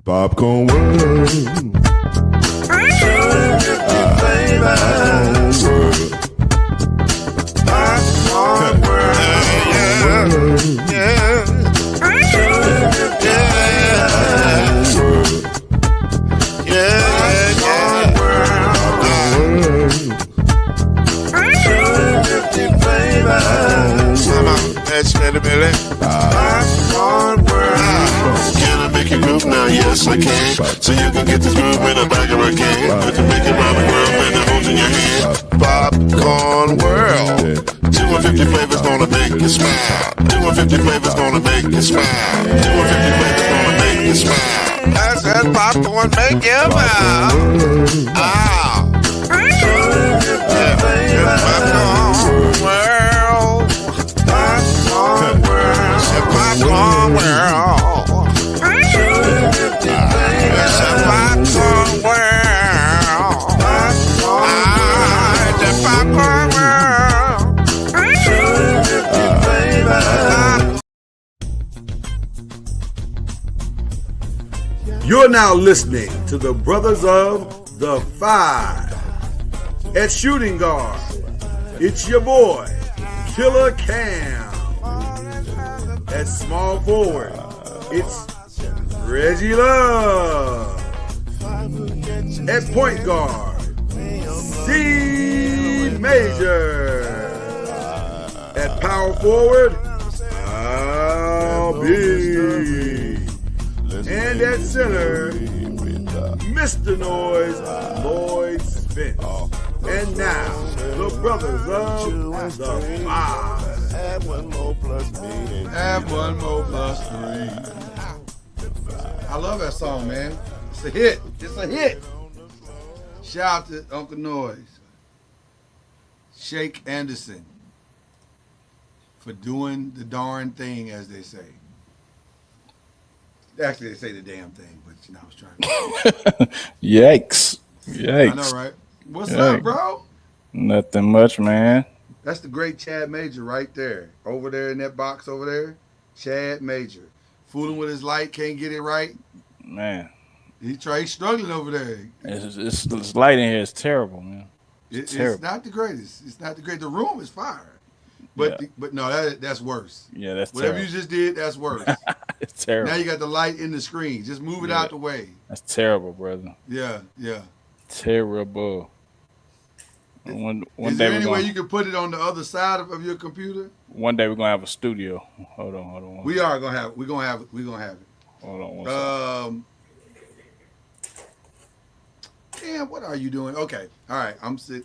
Popcorn World. Popcorn World. Yeah. Can I make you groove now? Yes, I can. So you can get this groove in the back of my can. I can make it round the world and it holds in your hand. Popcorn World. 250 flavors gonna make you smile. 250 flavors gonna make you smile. 250 flavors gonna make you smile. I said popcorn make you smile. Ah. Popcorn World. Popcorn World. Popcorn World. Popcorn World. The Popcorn World. You're now listening to the Brothers of the Five. At shooting guard, it's your boy, Killer Cam. At small forward, it's Reggie Love. At point guard, C Major. At power forward, I'll be. And at center, Mr. Noise, Lloyd Spence. And now, the Brothers of the Five. Add one more plus me. Add one more plus 3. I love that song, man. It's a hit. It's a hit. Shout out to Uncle Noise, Shake Anderson, for doing the darn thing, as they say. Actually, they say the damn thing, but you know, I was trying to. Yikes. Yikes. I know, right? What's Yikes. up, bro? Nothing much, man. That's the great Chad Major right there. Over there in that box over there. Chad Major. Fooling with his light, can't get it right. Man. He's struggling over there. This light in here is terrible, man. It's terrible. not the greatest. It's not the greatest. The room is fire. But Yeah. but no, that's worse. Yeah, that's Whatever terrible. you just did, that's worse. It's terrible. Now you got the light in the screen. Just move it Yeah. out the way. That's terrible, brother. Yeah, yeah. Terrible. One Is day there we're any way gonna, you can put it on the other side of your computer? one day we're gonna have a studio. Hold on. We are gonna have. We're gonna have it. Hold on one second. Damn, what are you doing? Okay, all right. I'm sitting.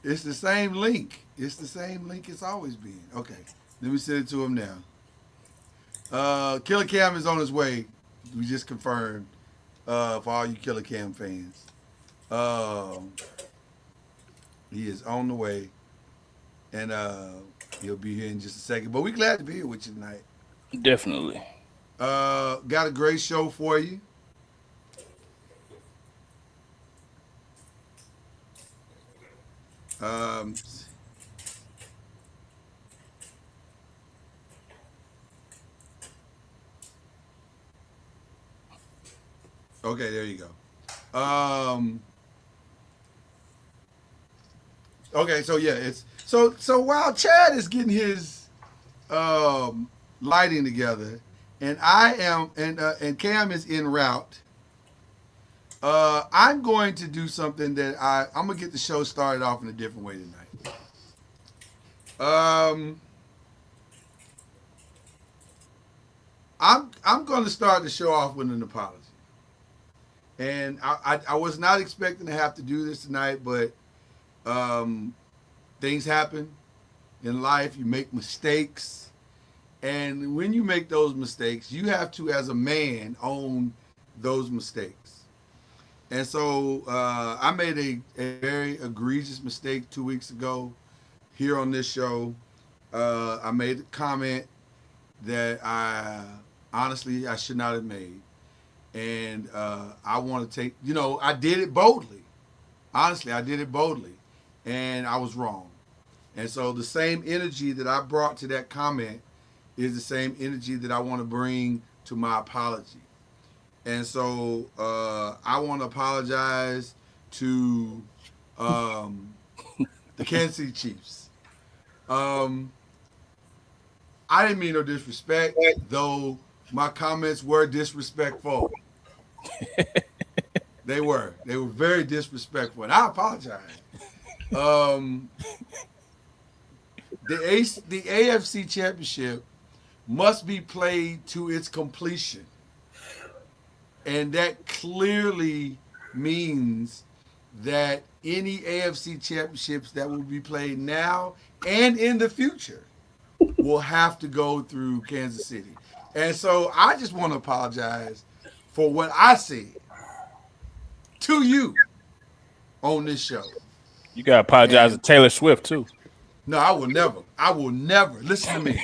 It's the same link. It's the same link it's always been. Okay, let me send it to him now. Killer Cam is on his way. We just confirmed for all you Killer Cam fans. He is on the way, and he'll be here in just a second. But we're glad to be here with you tonight. Definitely. Got a great show for you. Okay, there you go. Okay, so yeah, it's so while Chad is getting his lighting together, and I am and Cam is en route. I'm going to do something that I'm gonna get the show started off in a different way tonight. I'm going to start the show off with an apology, and I was not expecting to have to do this tonight, but things happen in life. You make mistakes, and when you make those mistakes, you have to, as a man, own those mistakes. And so I made a very egregious mistake 2 weeks ago here on this show. I made a comment that honestly I should not have made. And I want to take, I did it boldly. Honestly, I did it boldly. And I was wrong. And so the same energy that I brought to that comment is the same energy that I want to bring to my apology. And so I want to apologize to the Kansas City Chiefs. I didn't mean no disrespect, though my comments were disrespectful. They were very disrespectful, and I apologize. The AFC Championship must be played to its completion, and that clearly means that any AFC championships that will be played now and in the future will have to go through Kansas City. And so I just want to apologize for what I said to you on this show. You gotta apologize to Taylor Swift too. No, I will never. I will never. Listen to me.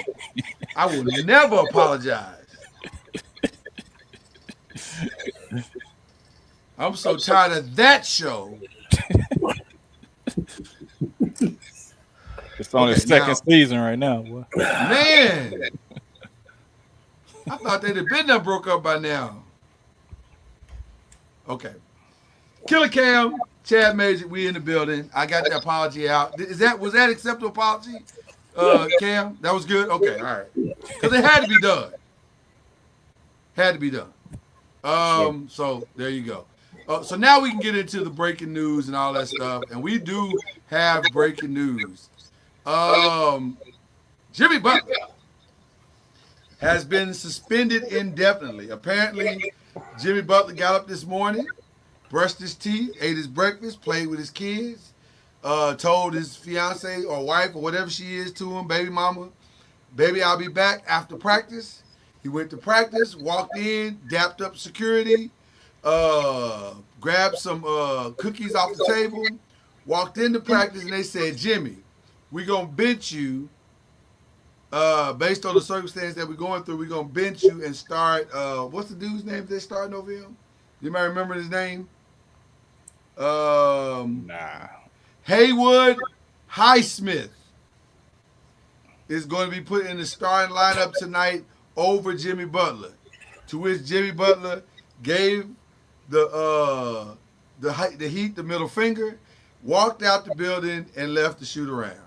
I will never apologize. I'm so tired of that show. It's on its second season right now. Boy. Man, I thought they'd have been done broke up by now. Okay. Killer Cam, Chad Major, we in the building. I got the apology out. Was that acceptable apology? Cam, that was good? Okay, all right. Because it had to be done. Had to be done. So there you go. So now we can get into the breaking news and all that stuff. And we do have breaking news. Jimmy Butler has been suspended indefinitely. Apparently, Jimmy Butler got up this morning, brushed his teeth, ate his breakfast, played with his kids, told his fiance or wife or whatever she is to him, baby mama, baby, I'll be back after practice. He went to practice, walked in, dapped up security, grabbed some cookies off the table, walked into practice, and they said, Jimmy, we're going to bench you based on the circumstance that we're going through. We're going to bench you and start, what's the dude's name they're starting over him? You might remember his name? Nah. Haywood Highsmith is going to be put in the starting lineup tonight over Jimmy Butler, to which Jimmy Butler gave the Heat the middle finger, walked out the building, and left to shoot around.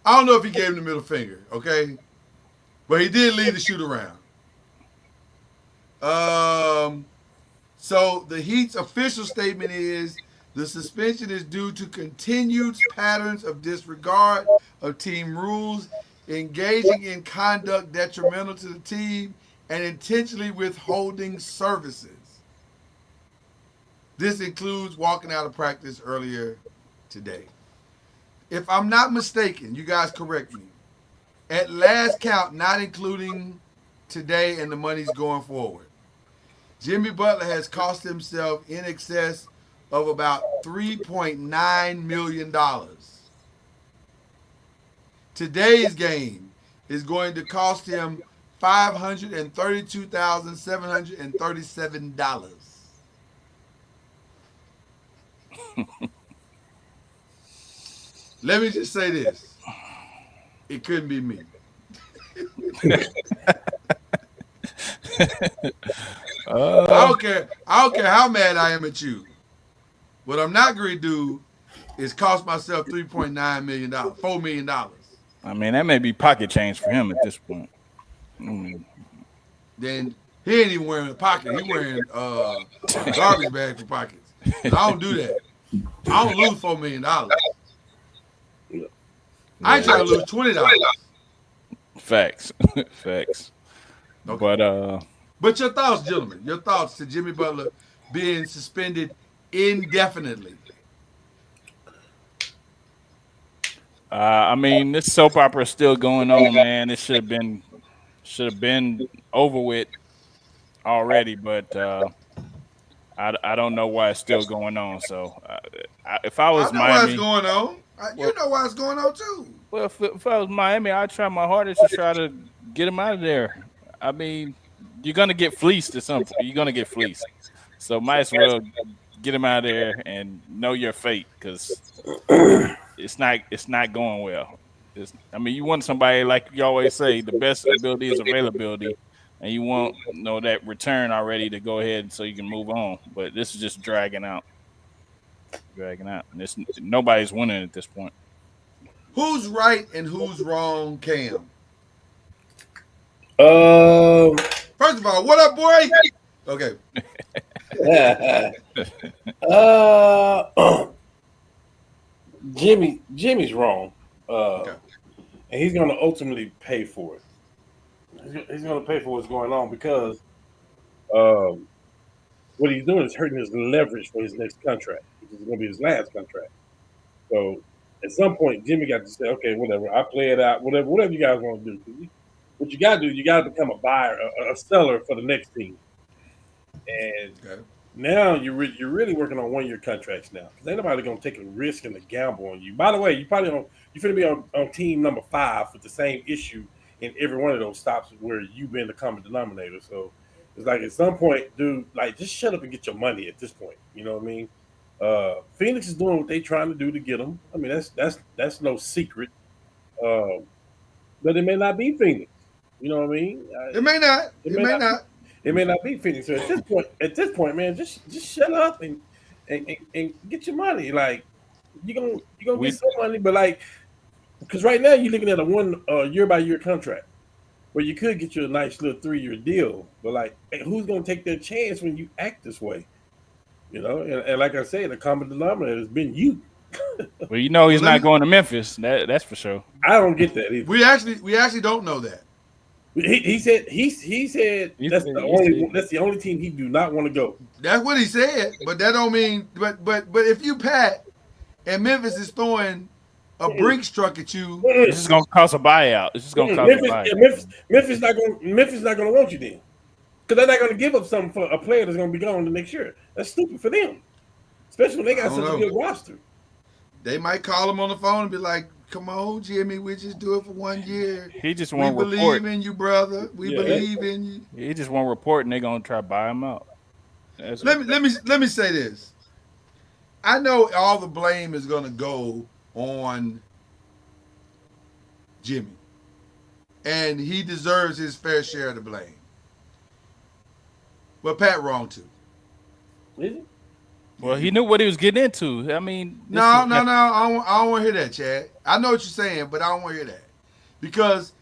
I don't know if he gave him the middle finger, okay? But he did leave the shoot around. So the Heat's official statement is the suspension is due to continued patterns of disregard of team rules, engaging in conduct detrimental to the team, and intentionally withholding services. This includes walking out of practice earlier today. If I'm not mistaken, you guys correct me, at last count, not including today and the money's going forward, Jimmy Butler has cost himself in excess of about $3.9 million. Today's game is going to cost him $532,737. Let me just say this. It couldn't be me. I don't care how mad I am at you. What I'm not going to do is cost myself $3.9 million, $4 million. I mean, that may be pocket change for him at this point. Then he ain't even wearing a pocket. He wearing a garbage bag for pockets. I don't do that. I don't lose $4 million. I ain't trying to lose $20. Facts. Facts. Okay. But your thoughts, gentlemen, your thoughts to Jimmy Butler being suspended indefinitely. I mean, this soap opera is still going on, man. It should have been over with already, but I don't know why it's still going on. So if I was Miami, why it's going on. You know why it's going on too. Well, if I was Miami, I'd try my hardest to try to get him out of there. I mean, you're gonna get fleeced at some point. You're gonna get fleeced, so might as well get him out of there and know your fate, because it's not going well. I mean, you want somebody, like you always say, the best ability is availability. and you want that return already to go ahead so you can move on. But this is just dragging out, and nobody's winning at this point. Who's right and who's wrong, Cam? First of all, what up, boy? Okay. Jimmy's wrong, Okay. and he's going to ultimately pay for it. He's going to pay for what's going on because what he's doing is hurting his leverage for his next contract, which is going to be his last contract. So at some point, Jimmy got to say, okay, whatever, I play it out, whatever you guys want to do. What you got to do, you got to become a buyer, a seller for the next team. And now you're really working on 1-year contracts now. Because ain't nobody going to take a risk and a gamble on you. By the way, you're finna be on team number 5 with the same issue in every one of those stops where you've been the common denominator. So it's like at some point, dude, like just shut up and get your money at this point. You know what I mean? Phoenix is doing what they're trying to do to get them. I mean, that's no secret. But it may not be Phoenix. You know what I mean? It may not. It may not. It may not be Phoenix. So at this point, man, just shut up and get your money. Like you're gonna get some money, but like because right now you're looking at a 1 year by year contract where you could get you a nice little 3-year deal. But like, who's gonna take their chance when you act this way? You know, and like I said, the common denominator has been you. Well, he's not going to Memphis. That's for sure. I don't get that either. We actually don't know that. He said that's the only team he do not want to go. That's what he said, but that don't mean. But if you Pat and Memphis is throwing a Brinks truck at you, this is gonna cost a buyout. This is gonna cost a buyout. Memphis not gonna want you then, because they're not gonna give up something for a player that's gonna be gone the next year. That's stupid for them, especially when they got such a good roster. They might call him on the phone and be like, "Come on, Jimmy, we just do it for 1 year. He just won't report. We believe in you, brother. We believe in you." He just won't report, and they're gonna try to buy him out. Let me say this. I know all the blame is gonna go on Jimmy, and he deserves his fair share of the blame. But Pat wrong too. Is it? Well, he knew what he was getting into. I mean, no. I don't want to hear that, Chad. I know what you're saying, but I don't want to hear that. Because,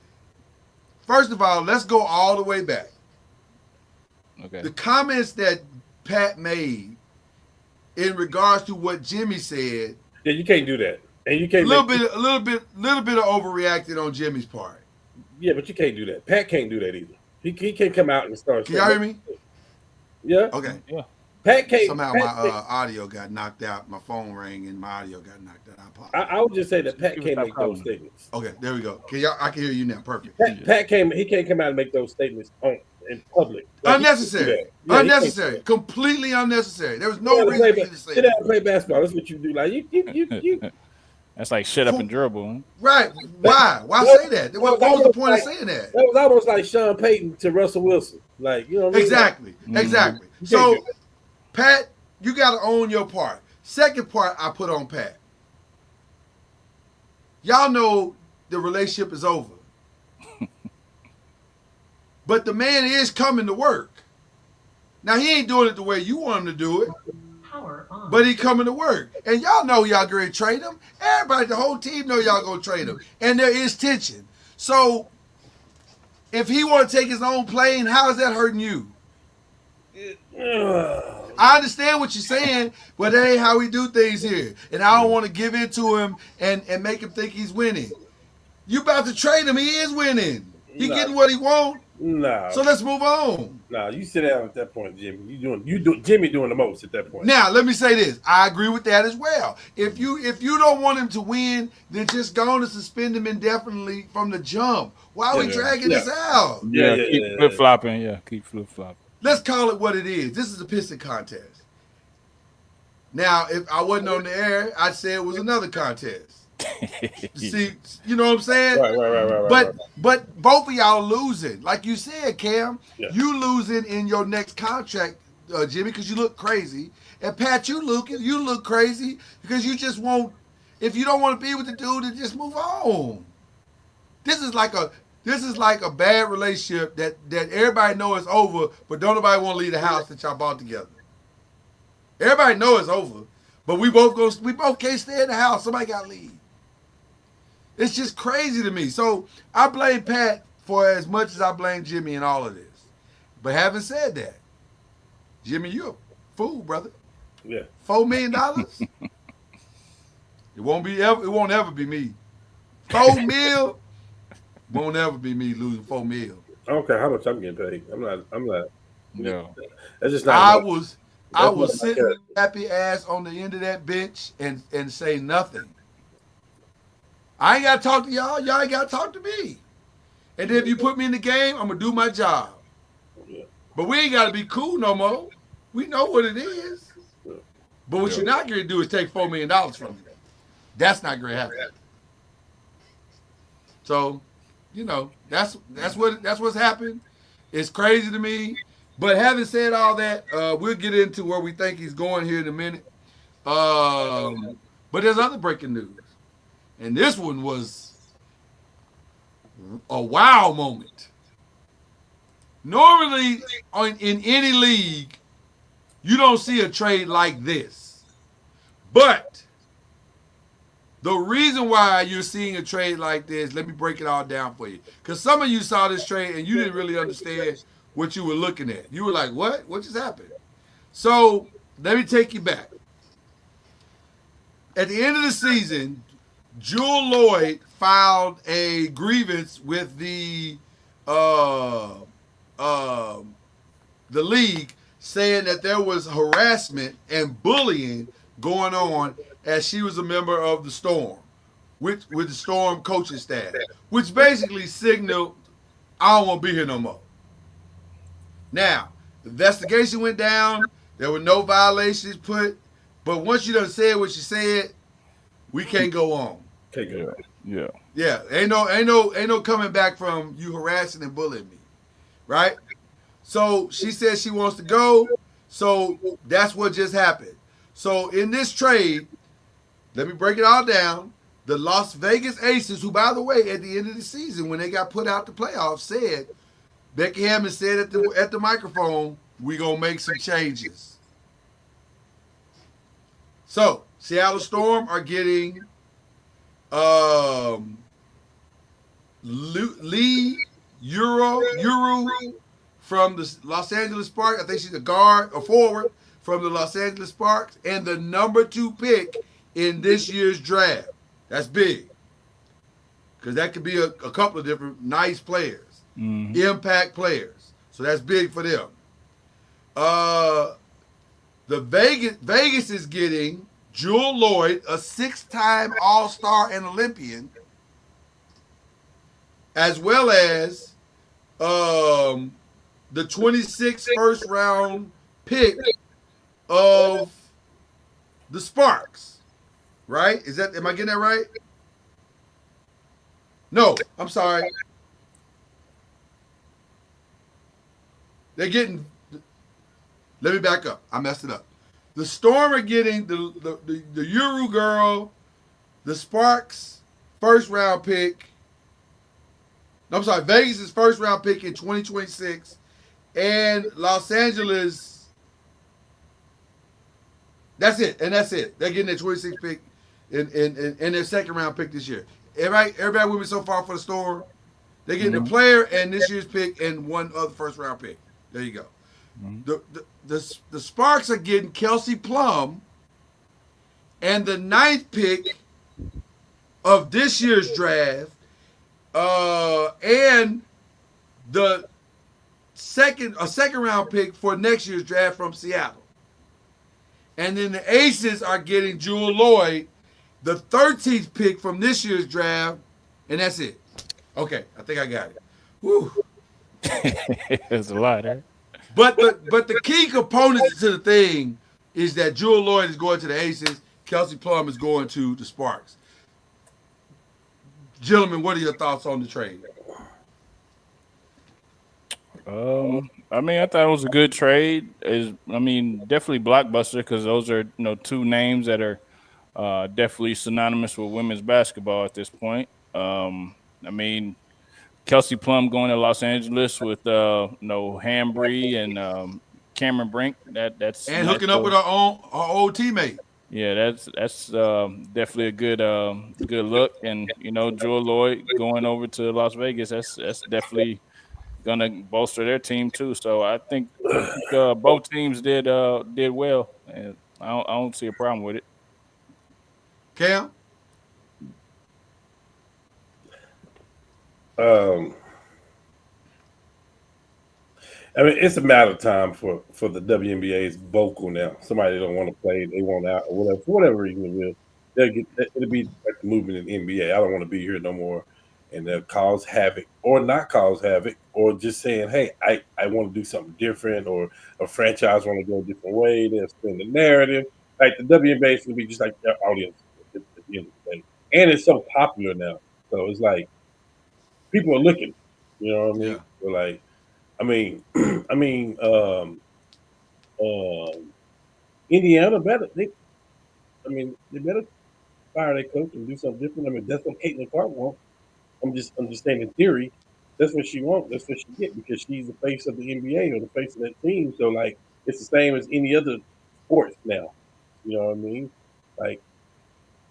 first of all, let's go all the way back. Okay. The comments that Pat made in regards to what Jimmy said. Yeah, you can't do that. And you can't a little bit of overreacted on Jimmy's part. Yeah, but you can't do that. Pat can't do that either. He can't come out and start. Can y'all hear me? Yeah. Okay. Yeah. Pat can't. Somehow my audio got knocked out. My phone rang and my audio got knocked out. I would just say that Pat can't make those statements. Okay, there we go. I can hear you now. Perfect. Pat can't. He can't come out and make those statements in public. Like, unnecessary. Unnecessary. Completely unnecessary. There was no reason for you to say sit down and play basketball. That's what you do. Like you. That's like shut up and dribble. Huh? Right. Why? Why say that? What was the point of saying that? That was almost like Sean Payton to Russell Wilson. Like, you know what I mean? Exactly. Like, exactly. So, Pat, you got to own your part. Second part I put on Pat. Y'all know the relationship is over. But the man is coming to work. Now, he ain't doing it the way you want him to do it. But he coming to work. And y'all know y'all going to trade him. Everybody, the whole team know y'all going to trade him. And there is tension. So, if he want to take his own plane, how is that hurting you? I understand what you're saying, but that ain't how we do things here. And I don't want to give in to him and make him think he's winning. You about to trade him, he is winning. He getting what he want. No. So let's move on. No, you sit down at that point, Jimmy. Jimmy doing the most at that point. Now, let me say this. I agree with that as well. If you don't want him to win, then just go on and suspend him indefinitely from the jump. Why are we dragging this out? Keep flip-flopping. Yeah, keep flip-flopping. Let's call it what it is. This is a pissing contest. Now, if I wasn't on the air, I'd say it was another contest. See, you know what I'm saying? Right. But both of y'all losing. Like you said, Cam, you losing in your next contract, Jimmy, because you look crazy. And Pat, you look crazy because you just won't. If you don't want to be with the dude, then just move on. This is like This is like a bad relationship that everybody know is over, but don't nobody want to leave the house that y'all bought together. Everybody know it's over, but we both can't stay in the house. Somebody got to leave. It's just crazy to me. So I blame Pat for as much as I blame Jimmy in all of this. But having said that, Jimmy, you're a fool, brother. Yeah. $4 million. It won't ever be me. 4 mil won't ever be me losing 4 mil. I don't care how much I'm getting paid. I'm not. No. That's just not. I was sitting happy ass on the end of that bench and say nothing. I ain't got to talk to y'all. Y'all ain't got to talk to me. And then if you put me in the game, I'm going to do my job. Yeah. But we ain't got to be cool no more. We know what it is. But what you're not going to do is take $4 million from me. That's not going to happen. So, that's what's happened. It's crazy to me. But having said all that, we'll get into where we think he's going here in a minute. But there's other breaking news. And this one was a wow moment. Normally, in any league, you don't see a trade like this. But the reason why you're seeing a trade like this, let me break it all down for you. Because some of you saw this trade and you didn't really understand what you were looking at. You were like, what? What just happened? So let me take you back. At the end of the season, Jewel Lloyd filed a grievance with the league saying that there was harassment and bullying going on as she was a member of the Storm, with the Storm coaching staff, which basically signaled, I don't want to be here no more. Now, the investigation went down. There were no violations put. But once you done said what you said, we can't go on. Yeah. Yeah. Ain't no coming back from you harassing and bullying me. Right? So she says she wants to go. So that's what just happened. So in this trade, let me break it all down. The Las Vegas Aces, who, by the way, at the end of the season, when they got put out the playoffs, said, Becky Hammond said at the microphone, we going to make some changes. So, Seattle Storm are getting Lee Euro from the Los Angeles Sparks. I think she's a guard or forward from the Los Angeles Sparks, and the number 2 pick in this year's draft. That's big. Because that could be a couple of different nice players. Mm-hmm. Impact players. So that's big for them. The Vegas is getting Jewel Lloyd, a 6-time All-Star and Olympian, as well as the 26th first round pick of the Sparks. Right? Am I getting that right? No, I'm sorry. They're getting, let me back up. I messed it up. The Storm are getting the Euro girl, the Sparks first round pick. No, I'm sorry, Vegas' first round pick in 2026, and Los Angeles. That's it. They're getting their 26th pick in their second round pick this year. Everybody with me so far for the Storm? They're getting the player and this year's pick and one other first round pick. There you go. Mm-hmm. The Sparks are getting Kelsey Plum and the 9th pick of this year's draft, and the second round pick for next year's draft from Seattle. And then the Aces are getting Jewel Lloyd, the 13th pick from this year's draft, and that's it. Okay, I think I got it. Whew. There's a lot, eh? But the key components to the thing is that Jewel Lloyd is going to the Aces, Kelsey Plum is going to the Sparks. Gentlemen, what are your thoughts on the trade? I thought it was a good trade. Definitely blockbuster because those are 2 names that are definitely synonymous with women's basketball at this point. Kelsey Plum going to Los Angeles with Hambry and Cameron Brink. That's And nice. hooking up with our old teammate. Yeah, that's definitely a good look. And Joel Lloyd going over to Las Vegas. That's definitely gonna bolster their team too. So I think both teams did well, and I don't see a problem with it. Cam? Um, I mean, it's a matter of time for the WNBA's vocal now. Somebody don't want to play, they want out, or whatever, for whatever reason it will. It'll be like the movement in the NBA. I don't want to be here no more, and they'll cause havoc or not cause havoc, or just saying, hey, I want to do something different, or a franchise want to go a different way. They'll spin the narrative. Like the WNBA is going to be just like their audience at the end of the day, and it's so popular now. So it's like people are looking. You know what I mean? Yeah. So like. I mean, I mean, Indiana better. They better fire their coach and do something different. I mean, that's what Caitlin Clark wants. I'm just saying in theory, that's what she wants. That's what she get because she's the face of the NBA or the face of that team. So like, it's the same as any other sports now. You know what I mean? Like,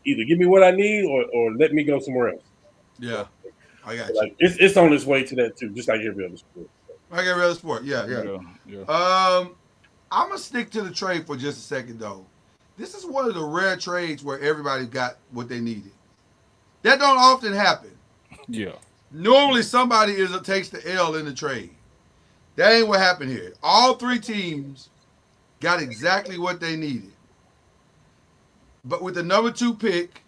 either give me what I need or let me go somewhere else. Yeah. I got So, you. like, it's on its way to that too, just like every other sport. I got real sport. Yeah. Yeah. I'm gonna stick to the trade for just a second though. This is one of the rare trades where everybody got what they needed. That don't often happen. Yeah. Normally somebody takes the L in the trade. That ain't what happened here. All three teams got exactly what they needed. But with the number 2 pick,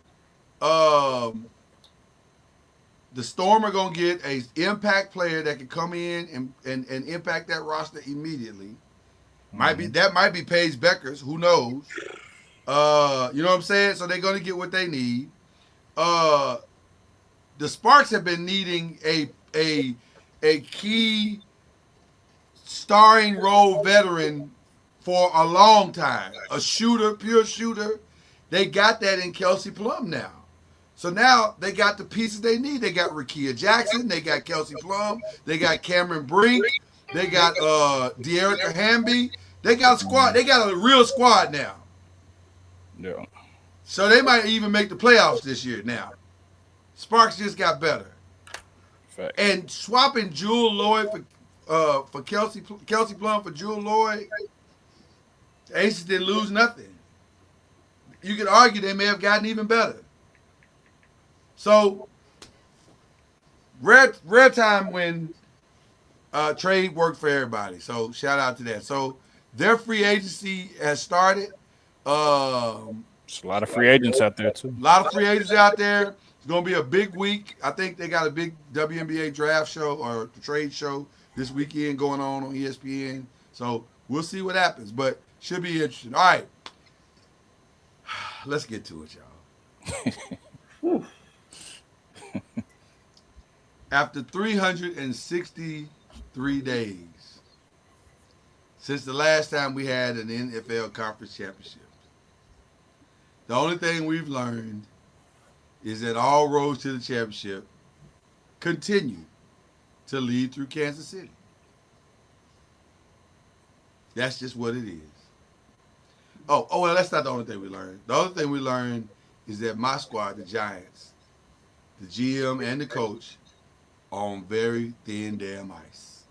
the Storm are gonna get a impact player that can come in and impact that roster immediately. Might be Paige Beckers, who knows? You know what I'm saying? So they're gonna get what they need. The Sparks have been needing a key starring role veteran for a long time. A shooter, pure shooter. They got that in Kelsey Plum now. So now they got the pieces they need. They got Rakia Jackson. They got Kelsey Plum. They got Cameron Brink. They got De'Erica Hamby. They got a squad. They got a real squad now. Yeah. So they might even make the playoffs this year now. Sparks just got better. Fact. And swapping Jewel Lloyd for Kelsey Plum for Jewel Lloyd, the Aces didn't lose nothing. You could argue they may have gotten even better. So rare time when trade worked for everybody. So shout out to that. So their free agency has started. There's a lot of free agents out there too. A lot of free agents out there. It's going to be a big week. I think they got a big WNBA draft show or trade show this weekend going on ESPN. So we'll see what happens, but should be interesting. All right. Let's get to it, y'all. After 363 days since the last time we had an NFL conference championship, the only thing we've learned is that all roads to the championship continue to lead through Kansas City. That's just what it is. Oh, well, that's not the only thing we learned. The only thing we learned is that my squad, the Giants, the GM and the coach, are on very thin damn ice.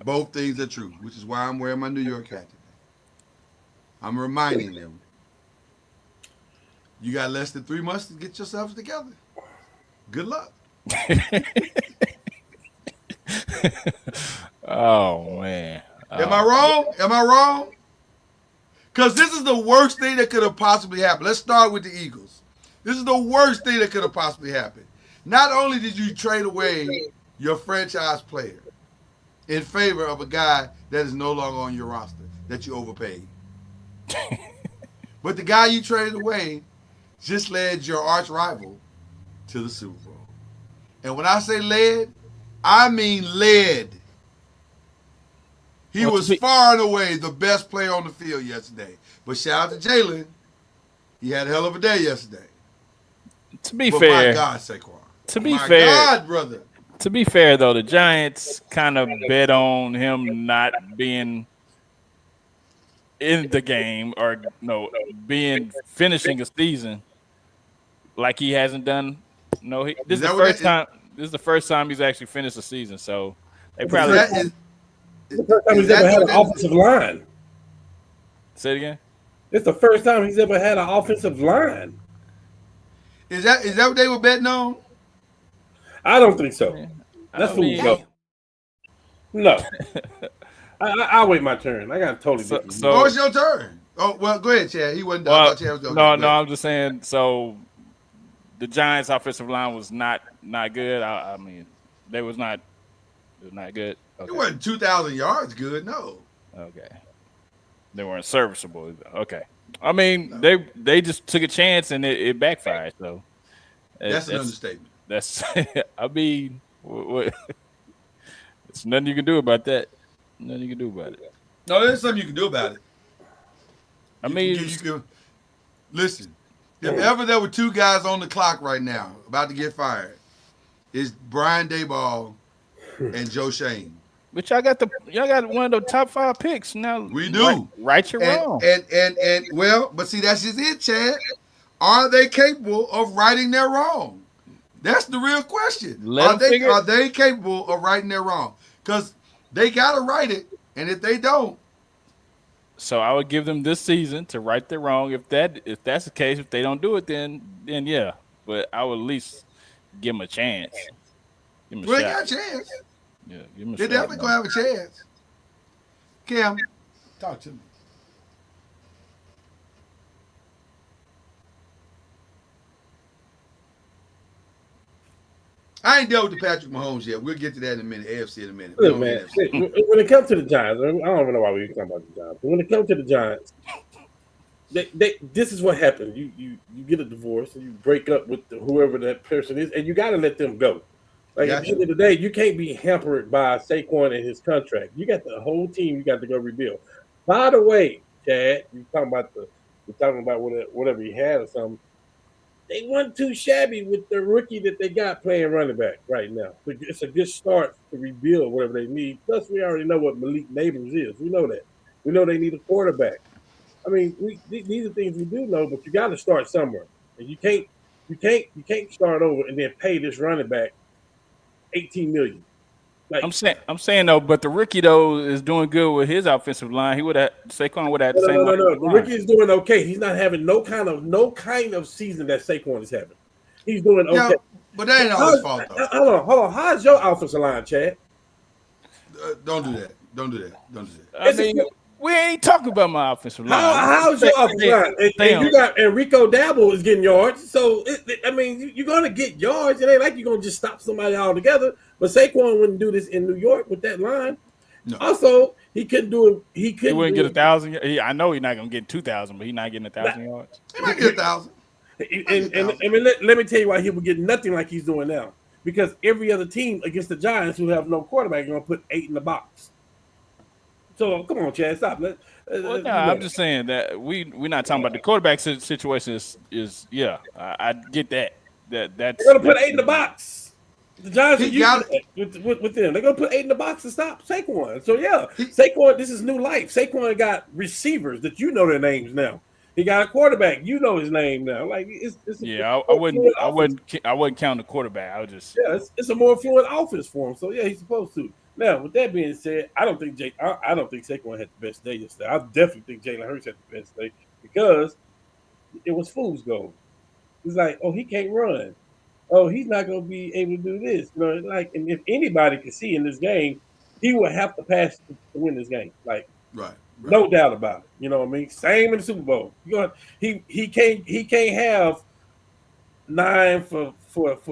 Both things are true, which is why I'm wearing my New York hat today. I'm reminding them, you got less than 3 months to get yourselves together. Good luck. Oh man. Am I wrong? Am I wrong? Because this is the worst thing that could have possibly happened. Let's start with the Eagles. This is the worst thing that could have possibly happened. Not only did you trade away your franchise player in favor of a guy that is no longer on your roster, that you overpaid. But the guy you traded away just led your arch rival to the Super Bowl. And when I say led, I mean led. He was far and away the best player on the field yesterday. But shout out to Jalen. He had a hell of a day yesterday. To be fair, my God, Saquon. To be fair, God, brother. To be fair, though, the Giants kind of bet on him not being in the game or finishing a season like he hasn't done. No, this is the first time. This is the first time he's actually finished a season. So they probably. It's the first time he's ever had an offensive line. Say it again. It's the first time he's ever had an offensive line. Is that what they were betting on? I don't think so. That's fool. No. I'll wait my turn. I got to totally different. So it's your turn. Oh, well, go ahead, Chad. He wasn't done. No, I'm just saying. So the Giants' offensive line was not good. I mean, it was not good. Okay. It wasn't 2,000 yards good. No. Okay. They weren't serviceable. Okay. I mean, they just took a chance and it backfired. So that's an understatement. That's. I mean, it's nothing you can do about that. Nothing you can do about it. No, there's something you can do about it. I mean, you can listen. If ever there were two guys on the clock right now about to get fired, it's Brian Daboll and Joe Shane. But y'all got one of the top 5 picks now. We do. Right or wrong. And well, but see, that's just it, Chad. Are they capable of righting their wrong? That's the real question. Are they capable of righting their wrong? Because they gotta right it, and if they don't, so I would give them this season to right their wrong. If that's the case, if they don't do it, then yeah. But I would at least give them a chance. Give them a shot. They got a chance. Yeah, give them a shot. They're definitely gonna have a chance. Cam, talk to me. I ain't dealt with the Patrick Mahomes yet. We'll get to that in a minute. AFC in a minute. Look, man, when it comes to the Giants, I don't even know why we're talking about the Giants. But when it comes to the Giants, this is what happens. You get a divorce and you break up with whoever that person is, and you got to let them go. Like at the end of the day, you can't be hampered by Saquon and his contract. You got the whole team. You got to go rebuild. By the way, Chad, you're talking about whatever he had or something. They weren't too shabby with the rookie that they got playing running back right now. It's a good start to rebuild whatever they need. Plus, we already know what Malik Neighbors is. We know that. We know they need a quarterback. I mean, these are things we do know, but you got to start somewhere. And you can't start over and then pay this running back $18 million. Like, I'm saying though, but the rookie though is doing good with his offensive line. Saquon would have the same. No. The rookie is doing okay. He's not having no kind of season that Saquon is having. He's doing okay. Yeah, but that ain't all his fault though. Hold on. How's your offensive line, Chad? Don't do that. Don't do that. I mean, we ain't talking about my offensive line. How's your offensive line? And you got Enrico Dabble is getting yards. So you're gonna get yards. It ain't like you're gonna just stop somebody altogether. But Saquon wouldn't do this in New York with that line. No. Also, he couldn't do it. He wouldn't get 1,000. I know he's not gonna get 2,000, but he's not getting 1,000 yards. He might get 1,000. And let me tell you why he would get nothing like he's doing now. Because every other team against the Giants who have no quarterback are gonna put 8 in the box. So come on, Chad, stop. I'm just saying that we're not talking about the quarterback situation. I get that. That's they're gonna put 8 in the box. The Giants are using with them. They're gonna put 8 in the box to stop Saquon. So Saquon, this is new life. Saquon got receivers that you know their names now. He got a quarterback. You know his name now. Like I wouldn't count the quarterback. I would just it's a more fluent offense for him. So he's supposed to. Now, with that being said, I don't think Saquon had the best day yesterday. I definitely think Jalen Hurts had the best day because it was fool's gold. It's like, he can't run. He's not going to be able to do this. You know, and if anybody can see in this game, he will have to pass to win this game. Like, right. No doubt about it. You know what I mean? Same in the Super Bowl. He can't have 9 for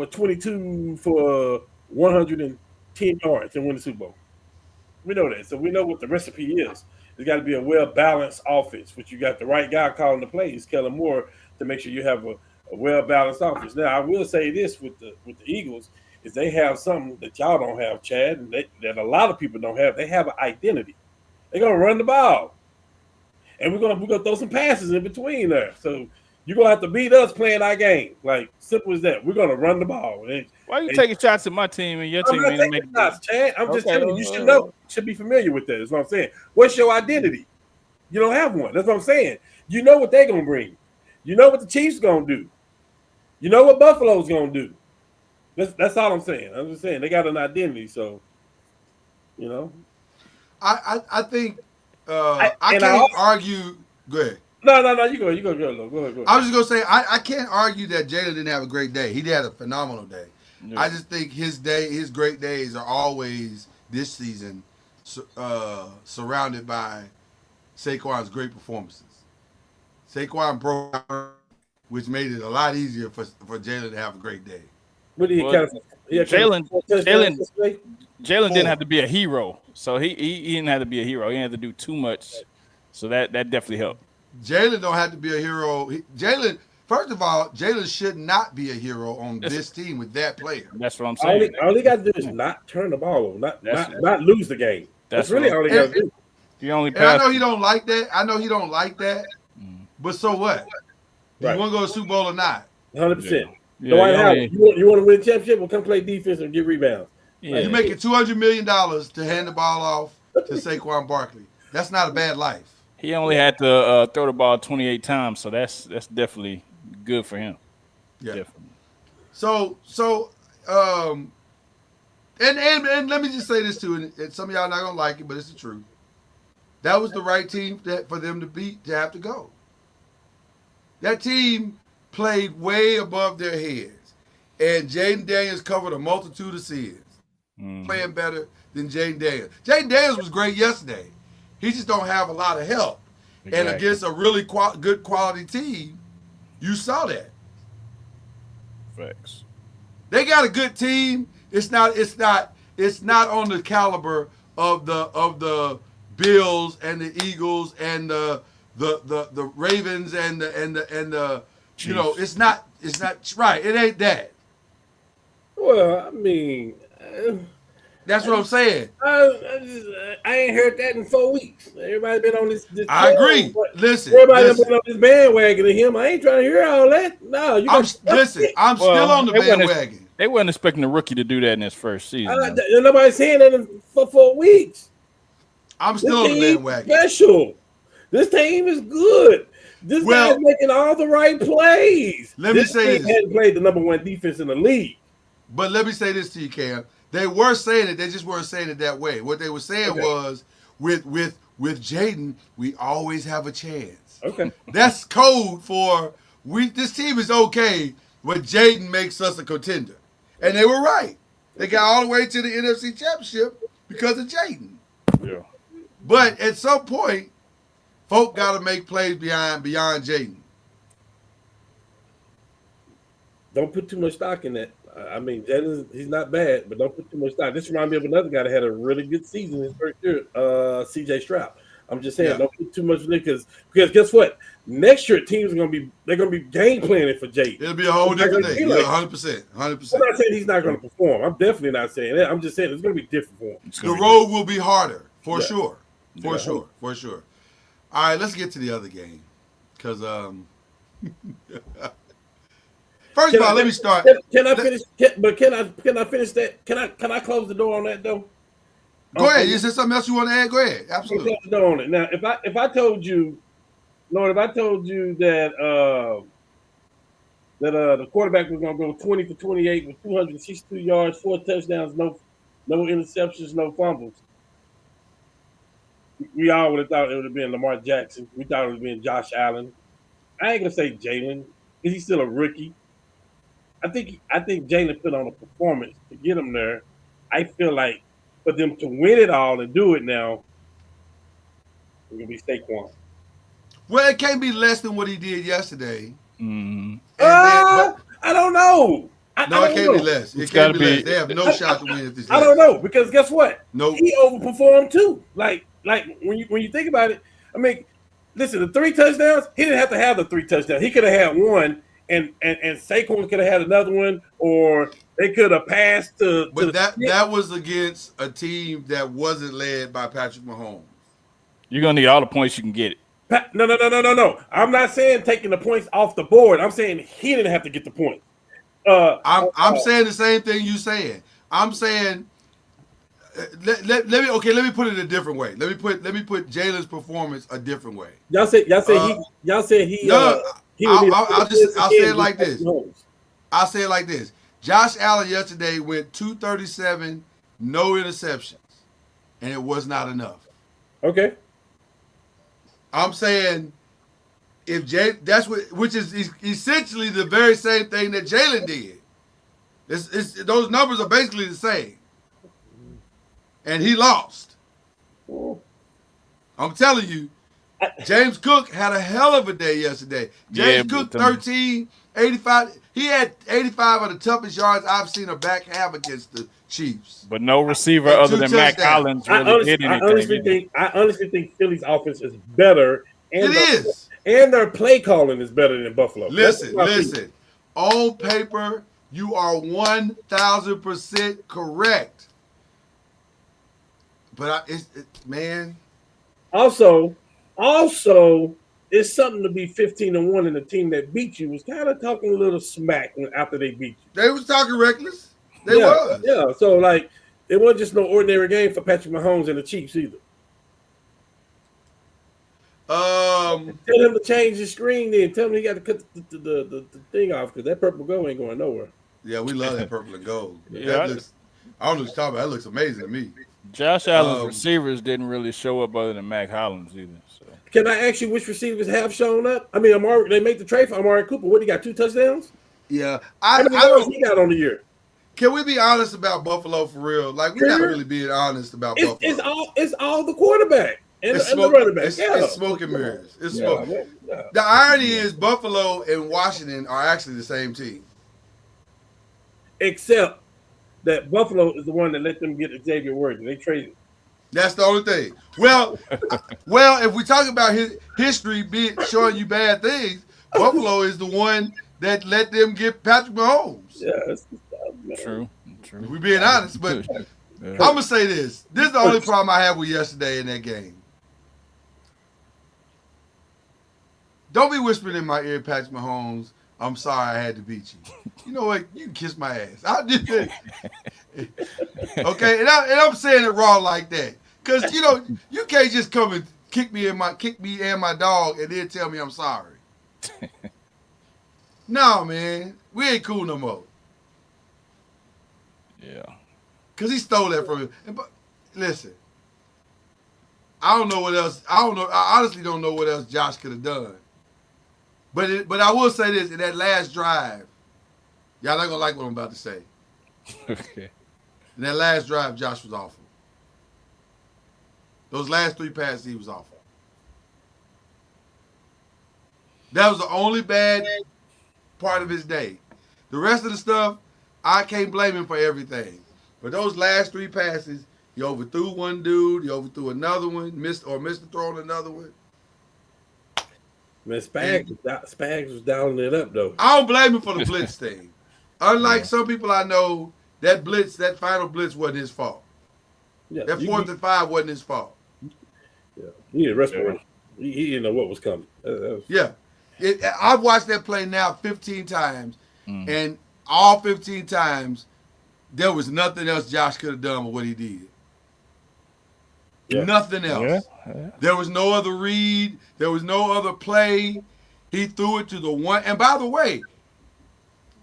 22 for 110 yards and win the Super Bowl. We know that. So we know what the recipe is. There's got to be a well-balanced offense, which you got the right guy calling the plays, Kellen Moore, to make sure you have a well-balanced offense. Now, I will say this with the Eagles is they have something that y'all don't have, Chad, and that a lot of people don't have. They have an identity. They're gonna run the ball, and we're gonna throw some passes in between there. So you're gonna have to beat us playing our game. Like simple as that. We're gonna run the ball. Why are you taking shots at my team and your I'm team not ain't taking making shots, Chad. I'm just Okay, telling you. You should know. You should be familiar with that. That's what I'm saying. What's your identity? You don't have one. That's what I'm saying. You know what they're gonna bring. You know what the Chiefs gonna do. You know what Buffalo's gonna do. That's all I'm saying. I'm just saying they got an identity. So, you know, I think I can't also, argue. Go ahead. No. You go. Go ahead. I was just gonna say I can't argue that Jalen didn't have a great day. He had a phenomenal day. Yeah. I just think his great days are always this season surrounded by Saquon's great performances. Saquon broke out, which made it a lot easier for Jalen to have a great day. What did he Well, count? Jalen didn't have to be a hero, so he didn't have to be a hero. He didn't have to do too much, so that definitely helped. Jalen don't have to be a hero. Jalen, first of all, Jalen should not be a hero on this team with that player. That's what I'm saying. All he got to do is not turn the ball over, not lose the game. That's really all he got to do. He only And I know he don't like that. But so what? Do you want to go to the Super Bowl or not? 100%. Yeah, The White House. You want to win a championship? Well, come play defense and get rebounds. Yeah. You're making $200 million to hand the ball off to Saquon Barkley. That's not a bad life. He only had to throw the ball 28 times, so that's definitely good for him. Yeah. Definitely. So and let me just say this too, and some of y'all not gonna like it, but it's the truth. That was the right team for them to beat to have to go. That team played way above their heads, and Jaden Daniels covered a multitude of sins. Playing better than Jaden Daniels. Jaden Daniels was great yesterday. He just don't have a lot of help. Exactly. And against a really good quality team, you saw that. Facts. They got a good team. It's not on the caliber of the Bills and the Eagles and the Ravens and the Chiefs. You know, it's not right. It ain't that. Well, I mean, that's what I'm saying. I ain't heard that in 4 weeks. Everybody been on this I agree. Listen, everybody been on this bandwagon of him. I ain't trying to hear all that. No, I'm still on the bandwagon. They wasn't expecting a rookie to do that in his first season. Nobody's saying that for 4 weeks. I'm still on the bandwagon. Special. This team is good. This guy's making all the right plays. Let me say this. Hadn't played the number one defense in the league. But let me say this to you, Cam. They were saying it. They just weren't saying it that way. What they were saying was, with Jaden, we always have a chance. Okay. That's code for this team is okay, but Jaden makes us a contender. And they were right. They got all the way to the NFC Championship because of Jaden. Yeah. But at some point, folk got to make plays beyond Jaden. Don't put too much stock in that. I mean, Jalen, he's not bad, but don't put too much stock. This reminds me of another guy that had a really good season his first year, C.J. Stroud. I'm just saying, don't put too much in it because guess what? Next year, teams are gonna be game planning for Jaden. It'll be a whole different thing. 100%. I'm not saying he's not gonna perform. I'm definitely not saying that. I'm just saying it's gonna be different for him. The road will be harder for sure. For sure. All right, let's get to the other game because first of all, let me start. Can I finish? Can I finish that? Can I close the door on that though? Go ahead. Is there something else you want to add? Go ahead. Absolutely. Close the door on it. Now, if I told you, Lord, that the quarterback was going to go 20 for 28 with 262 yards, 4 touchdowns, no interceptions, no fumbles. We all would have thought it would have been Lamar Jackson. We thought it would have been Josh Allen. I ain't gonna say Jalen because he's still a rookie. I think Jalen put on a performance to get him there. I feel like for them to win it all and do it now, it's gonna be Saquon. Well, it can't be less than what he did yesterday. I don't know. It can't be less. It can't be less. They have no shot to win if this. I don't know because guess what? Nope. He overperformed too. Like when you think about it, I mean, listen, the 3 touchdowns, he didn't have to have the 3 touchdowns. He could have had one, and Saquon could have had another one, or they could have passed to. But that was against a team that wasn't led by Patrick Mahomes. You're gonna need all the points you can get it. No. I'm not saying taking the points off the board. I'm saying he didn't have to get the points. I'm saying the same thing you saying. I'm saying let me put it a different way. Let me put Jalen's performance a different way. Y'all said he. No, I'll say it like this. Mahomes. I'll say it like this. Josh Allen yesterday went 237, no interceptions, and it was not enough. Okay. I'm saying if which is essentially the very same thing that Jalen did. Those numbers are basically the same, and he lost. I'm telling you, James Cook had a hell of a day yesterday. James Cook 13, 85. He had 85 of the toughest yards I've seen a back have against the Chiefs. But no receiver other than Mac Hollins really did anything. I honestly think Philly's offense is better. And and their play calling is better than Buffalo. Listen. On paper, you are 1,000% correct. But man. Also, it's something to be 15-1 and the team that beat you was kind of talking a little smack after they beat you. They was talking reckless. They was. Yeah. So like, it wasn't just no ordinary game for Patrick Mahomes and the Chiefs either. Tell him to change the screen. Then tell him he got to cut the thing off because that purple gold ain't going nowhere. Yeah, we love that purple and gold. Yeah, I don't know what you're talking about. That looks amazing to me. Josh Allen's receivers didn't really show up other than Mac Hollins either. So. Can I ask you which receivers have shown up? I mean, they make the trade for Amari Cooper. What, he got 2 touchdowns? Yeah. How many yards he got on the year? Can we be honest about Buffalo for real? Like, we're not really being honest about Buffalo. It's all the quarterback and the running back. It's smoke and mirrors. It's smoke. Yeah. The irony is Buffalo and Washington are actually the same team. Except that Buffalo is the one that let them get Xavier Worthy. They traded. That's the only thing. Well, if we talk about his history showing you bad things, Buffalo is the one that let them get Patrick Mahomes. Yeah, true. If we're being honest, but I'm gonna say this. This is the only problem I have with yesterday in that game. Don't be whispering in my ear, Patrick Mahomes, I'm sorry I had to beat you. You know what? You can kiss my ass. I did it. Okay, and I'm saying it raw like that. Because, you can't just come and kick me and my dog and then tell me I'm sorry. No, man. We ain't cool no more. Yeah. Because he stole that from him. But listen, I don't know what else. I honestly don't know what else Josh could have done. But I will say this, in that last drive, y'all not going to like what I'm about to say. Okay. In that last drive, Josh was awful. Those last 3 passes, he was awful. That was the only bad part of his day. The rest of the stuff, I can't blame him for everything. But those last 3 passes, he overthrew one dude, he overthrew another one, missed throwing another one. Man, Spags was downing it up, though. I don't blame him for the blitz thing. Unlike some people I know, that final blitz wasn't his fault. Yeah, that 4th and 5 wasn't his fault. Yeah, he needed respiration. He didn't know what was coming. Yeah. I've watched that play now 15 times, and all 15 times, there was nothing else Josh could have done with what he did. Yeah. Nothing else. Yeah. There was no other read. There was no other play. He threw it to the one. And by the way,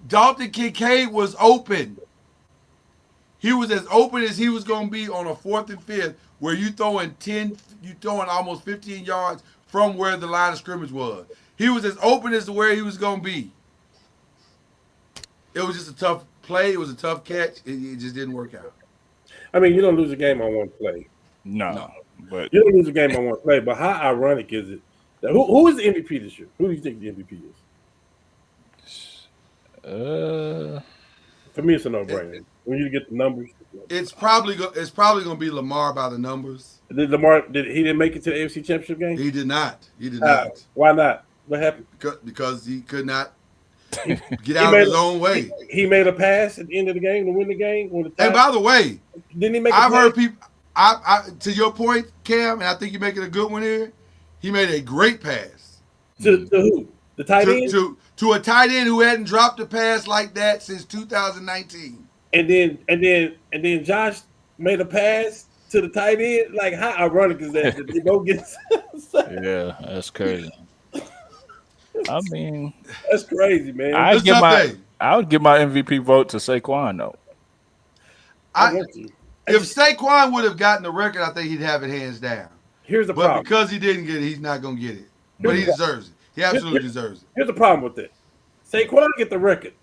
Dalton Kincaid was open. He was as open as he was going to be on a 4th and 5th, where you throwing almost 15 yards from where the line of scrimmage was. He was as open as to where he was going to be. It was just a tough play. It was a tough catch. It just didn't work out. I mean, you don't lose a game on one play. No. But you don't lose a game on one play. But how ironic is it that who is the MVP this year? Who do you think the MVP is? For me, it's a no-brainer. When you get the numbers, it's probably going to be Lamar by the numbers. He didn't make it to the AFC Championship game? He did not. Not. Why not? What happened? Because he could not get out of his own way. He made a pass at the end of the game to win the game. And by the way, didn't he make? I to your point, Cam, and I think you're making a good one here. He made a great pass To who? The tight end? to a tight end who hadn't dropped a pass like that since 2019. And then Josh made a pass to the tight end. Like, how ironic is that? That they both get Yeah, that's crazy. I mean, that's crazy, man. I It's a tough day. would give my MVP vote to Saquon though. I want to. If Saquon would have gotten the record, I think he'd have it hands down. Here's the But problem. because he didn't get it, he's not going to get it. But he deserves it. He absolutely deserves it. Here's the problem with that. Saquon get the record.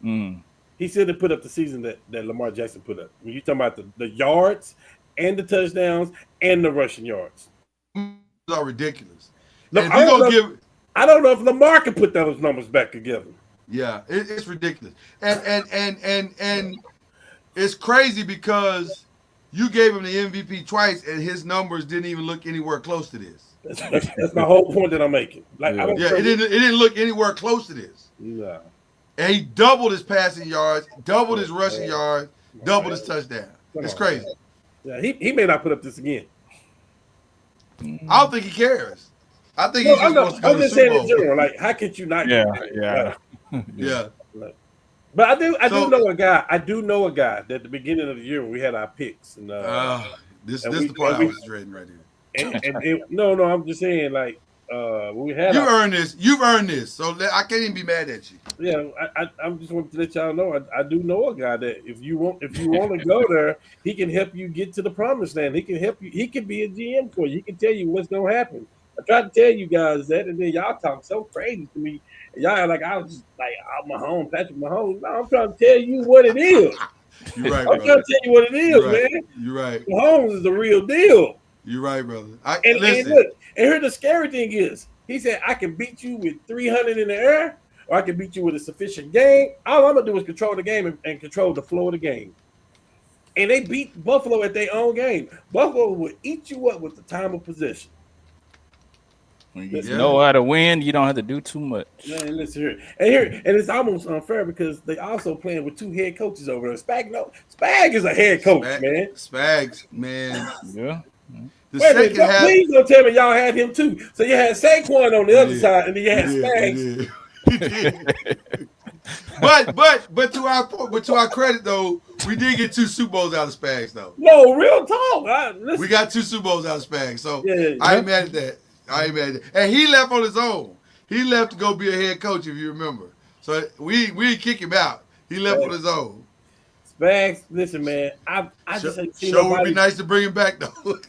Mm. He still didn't put up the season that Lamar Jackson put up. When you talking about the yards and the touchdowns and the rushing yards. Those are ridiculous. No, And if you're going to give – I don't know if Lamar can put those numbers back together. yeah, it's ridiculous. And it's crazy because you gave him the MVP twice and his numbers didn't even look anywhere close to this. That's my whole point that I'm making. Like, I don't Yeah, it didn't look anywhere close to this. No. And he doubled his passing yards, doubled his rushing yards, doubled his touchdown. It's crazy. Yeah, he may not put up this again. I don't think he cares. I think he just wants to go I'm to the just Super saying in Bowl. general. Like, how could you not? Yeah, get that? yeah. Like, Yeah. but I do So- know a guy. I do know a guy that at the beginning of the year when we had our picks and This and is the part I was dreading right here. no, I'm just saying like when we had You earned this. You've earned this. So I can't even be mad at you. yeah, I'm just wanting to let y'all know I do know a guy that if you want to go there, he can help you get to the promised land. He can help you. He can be a GM for you. He can tell you what's gonna happen. I tried to tell you guys that, and then y'all talk so crazy to me. And y'all are like I was just like Mahomes, Patrick Mahomes. No, I'm trying to tell you what it is. You're right, I'm brother. trying to tell you what it is, You're right. man. You're right. Mahomes is the real deal. You're right, brother. And Listen. look, and here the scary thing is, he said, I can beat you with 300 in the air, or I can beat you with a sufficient game. All I'm going to do is control the game and control the flow of the game. And they beat Buffalo at their own game. Buffalo will eat you up with the time of possession. When you know how to win, you don't have to do too much. Man, listen here. And it's almost unfair because they also playing with two head coaches over there. Spag is a head coach, man. Spags, man. Yeah. The Wait a minute, second half. please don't tell me y'all had him too. So you had Saquon on the other side, and then you had Spags. He did. But to our credit though, we did get 2 Super Bowls out of Spags though. No, real talk. We got 2 Super Bowls out of Spags, so Yeah. I ain't mad at that. And he left on his own. He left to go be a head coach, if you remember. So we didn't kick him out. He left on his own. Spags, listen, man. I just ain't seen Sure nobody. would be nice to bring him back though.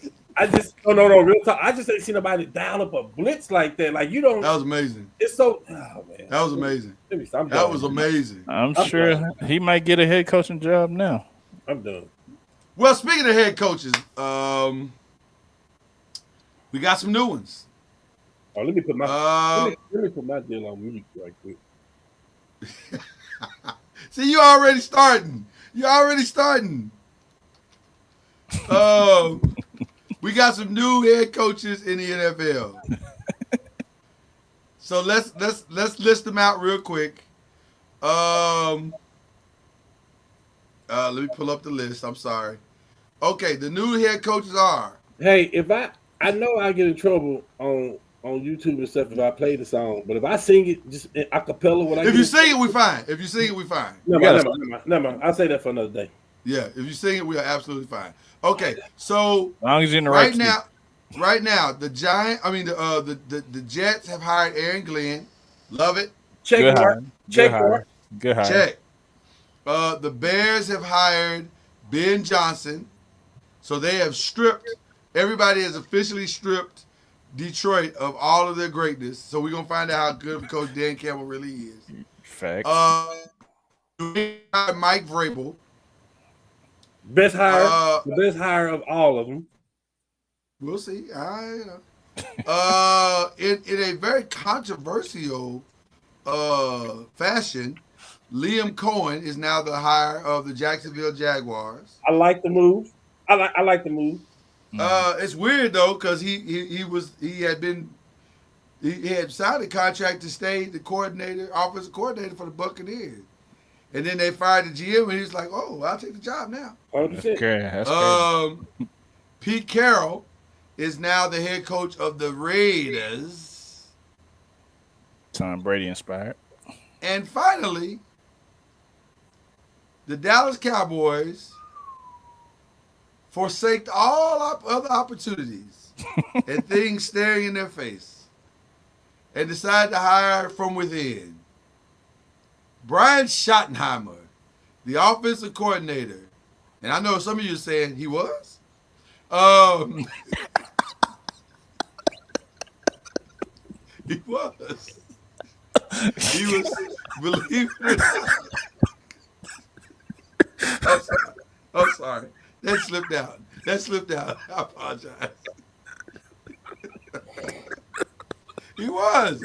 No, real talk. I just ain't seen nobody dial up a blitz like that. Like you don't. That was amazing. It's so. Oh man. That was amazing. Let me stop. That was amazing. I'm sure he might get a head coaching job now. I'm done. Well, speaking of head coaches, we got some new ones. Oh, let me put my let me put my deal on mute right quick. See, you already starting. We got some new head coaches in the NFL. So let's list them out real quick. Let me pull up the list. I'm sorry. Okay, the new head coaches are. Hey, if I know I get in trouble on YouTube and stuff if I play the song, but if I sing it just a cappella, If you sing it, we fine. Never mind. I'll say that for another day. Yeah, if you sing it, we are absolutely fine. Okay, so As long as you're in the right right now, the Jets have hired Aaron Glenn. Love it. Check mark. Good hire. Check. The Bears have hired Ben Johnson. So they have stripped. Everybody has officially stripped Detroit of all of their greatness. So we're gonna find out how good of a coach Dan Campbell really is. Facts. Mike Vrabel. Best hire, the best hire of all of them. We'll see. In a very controversial fashion, Liam Cohen is now the hire of the Jacksonville Jaguars. I like the move. I like the move. It's weird though because he had signed a contract to stay the offensive coordinator for the Buccaneers, and then they fired the GM and he's like, "Oh, I'll take the job now." 100%. Okay, that's crazy. Pete Carroll is now the head coach of the Raiders. Tom Brady inspired. And finally, the Dallas Cowboys forsaked all other opportunities and things staring in their face and decided to hire from within Brian Schottenheimer, the offensive coordinator. And I know some of you are saying he was. He was. He was, believe it or not. I'm sorry. That slipped out. I apologize. He was.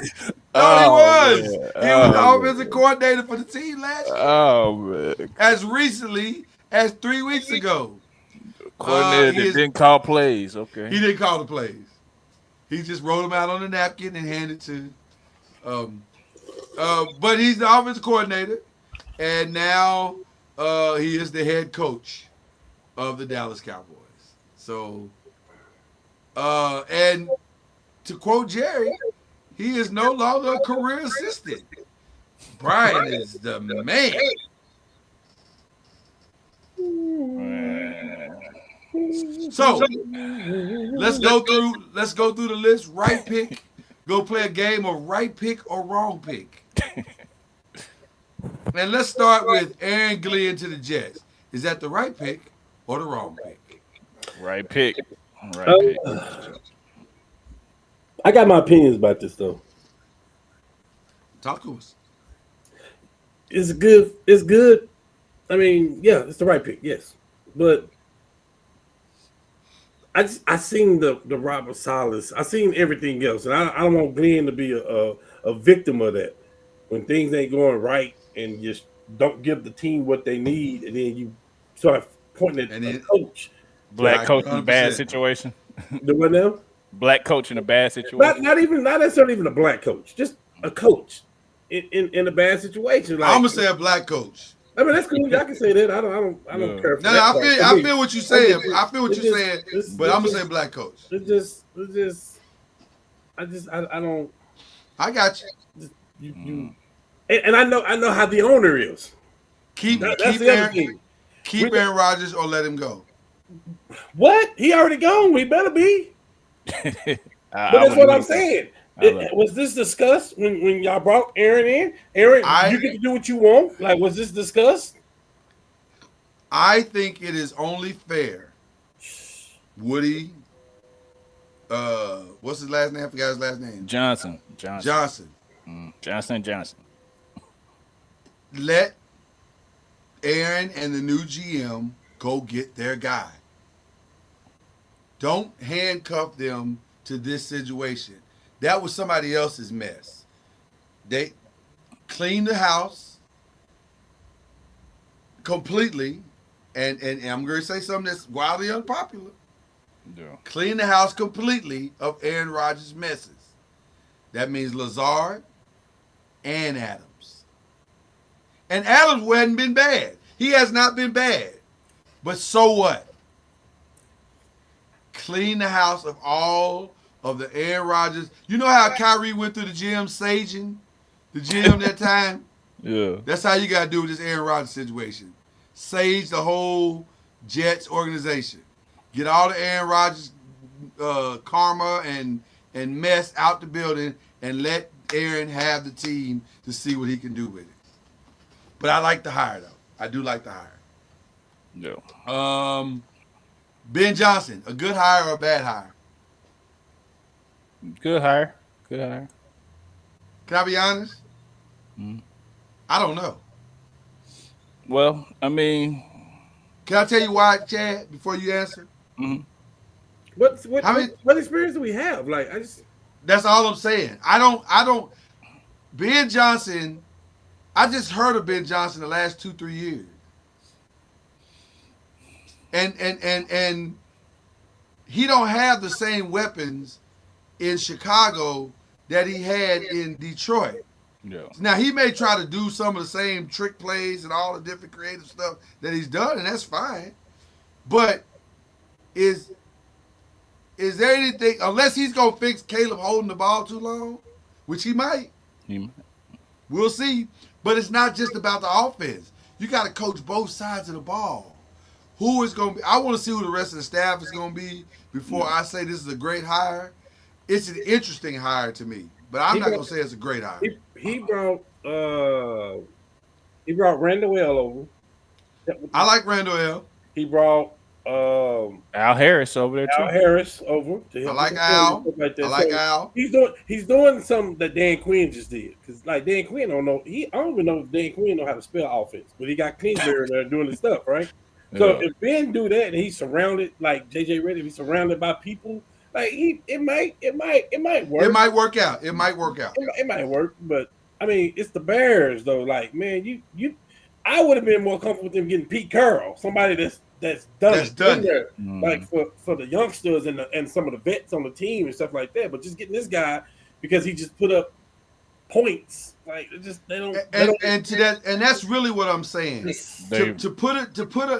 No, he was. Man. He was the offensive coordinator for the team last year. Oh man. As recently as 3 weeks ago. Coordinator that didn't call plays. Okay. He didn't call the plays. He just wrote them out on a napkin and handed to. But he's the offensive coordinator, and now he is the head coach of the Dallas Cowboys. So, and to quote Jerry, he is no longer a career assistant. Brian is the man. So let's go through the list. Right pick. Go play a game of right pick or wrong pick. And let's start with Aaron Glenn to the Jets. Is that the right pick or the wrong pick? Right pick. Right pick. I got my opinions about this though. Talk to us. It's good. It's good. I mean, yeah, it's the right pick, yes. But I seen the Robert Salas. I seen everything else, and I don't want Glenn to be a victim of that. When things ain't going right and you just don't give the team what they need, and then you start pointing at the coach. Black coach in a 100%. bad situation. The what now? Black coach in a bad situation. Not necessarily even a black coach, just a coach in a bad situation. Like, I'm gonna say a black coach. I mean, that's cool. I can say that. I don't care. No, I feel what you're saying. I feel what you're saying, but I'm gonna say black coach. I don't. I got you. You and I know how the owner is. Keep Aaron Rodgers or let him go. What? He already gone. We better be. But that's what I'm saying. Was this discussed when y'all brought Aaron in? Aaron, you get to do what you want. Like, was this discussed? I think it is only fair. Woody, what's his last name? I forgot his last name. Johnson. Johnson. Let Aaron and the new GM go get their guy. Don't handcuff them to this situation. That was somebody else's mess. They cleaned the house completely, and I'm going to say something that's wildly unpopular. Yeah. Clean the house completely of Aaron Rodgers' messes. That means Lazard and Adams. And Adams hadn't been bad. He has not been bad. But so what? Clean the house of all of the Aaron Rodgers. You know how Kyrie went through the gym saging the gym that time? Yeah. That's how you got to do with this Aaron Rodgers situation. Sage the whole Jets organization. Get all the Aaron Rodgers karma and mess out the building and let Aaron have the team to see what he can do with it. But I like the hire, though. I do like the hire. Yeah. Ben Johnson, a good hire or a bad hire? Good hire. Good hire. Can I be honest? I don't know. Well, I mean, can I tell you why, Chad, before you answer? Mm-hmm. What experience do we have? Like, that's all I'm saying. I don't. Ben Johnson. I just heard of Ben Johnson the last 2-3 years, and he don't have the same weapons in Chicago that he had in Detroit. Yeah. Now he may try to do some of the same trick plays and all the different creative stuff that he's done, and that's fine. But is is there anything, unless he's going to fix Caleb holding the ball too long, which he might. We'll see. But it's not just about the offense. You got to coach both sides of the ball. Who is going to be, I want to see who the rest of the staff is going to be before I say this is a great hire. It's an interesting hire to me, but I'm not going to say it's a great hire. He brought Randall L over. I like Randall L. He brought Al Harris over there too. Al Harris over. I like Al. Like that. I like Al. He's doing something that Dan Quinn just did. Because like Dan Quinn don't know. I don't even know if Dan Quinn know how to spell offense, but he got Kingsbury there doing his stuff, right? So if Ben do that and he's surrounded like JJ Redick, he's surrounded by people. Like it might work. It might work out. It might work, but I mean, it's the Bears though. Like, man, I would have been more comfortable with them getting Pete Carroll, somebody that's done there, like for the youngsters and some of the vets on the team and stuff like that. But just getting this guy because he just put up points, like they don't. And that's really what I'm saying. To put an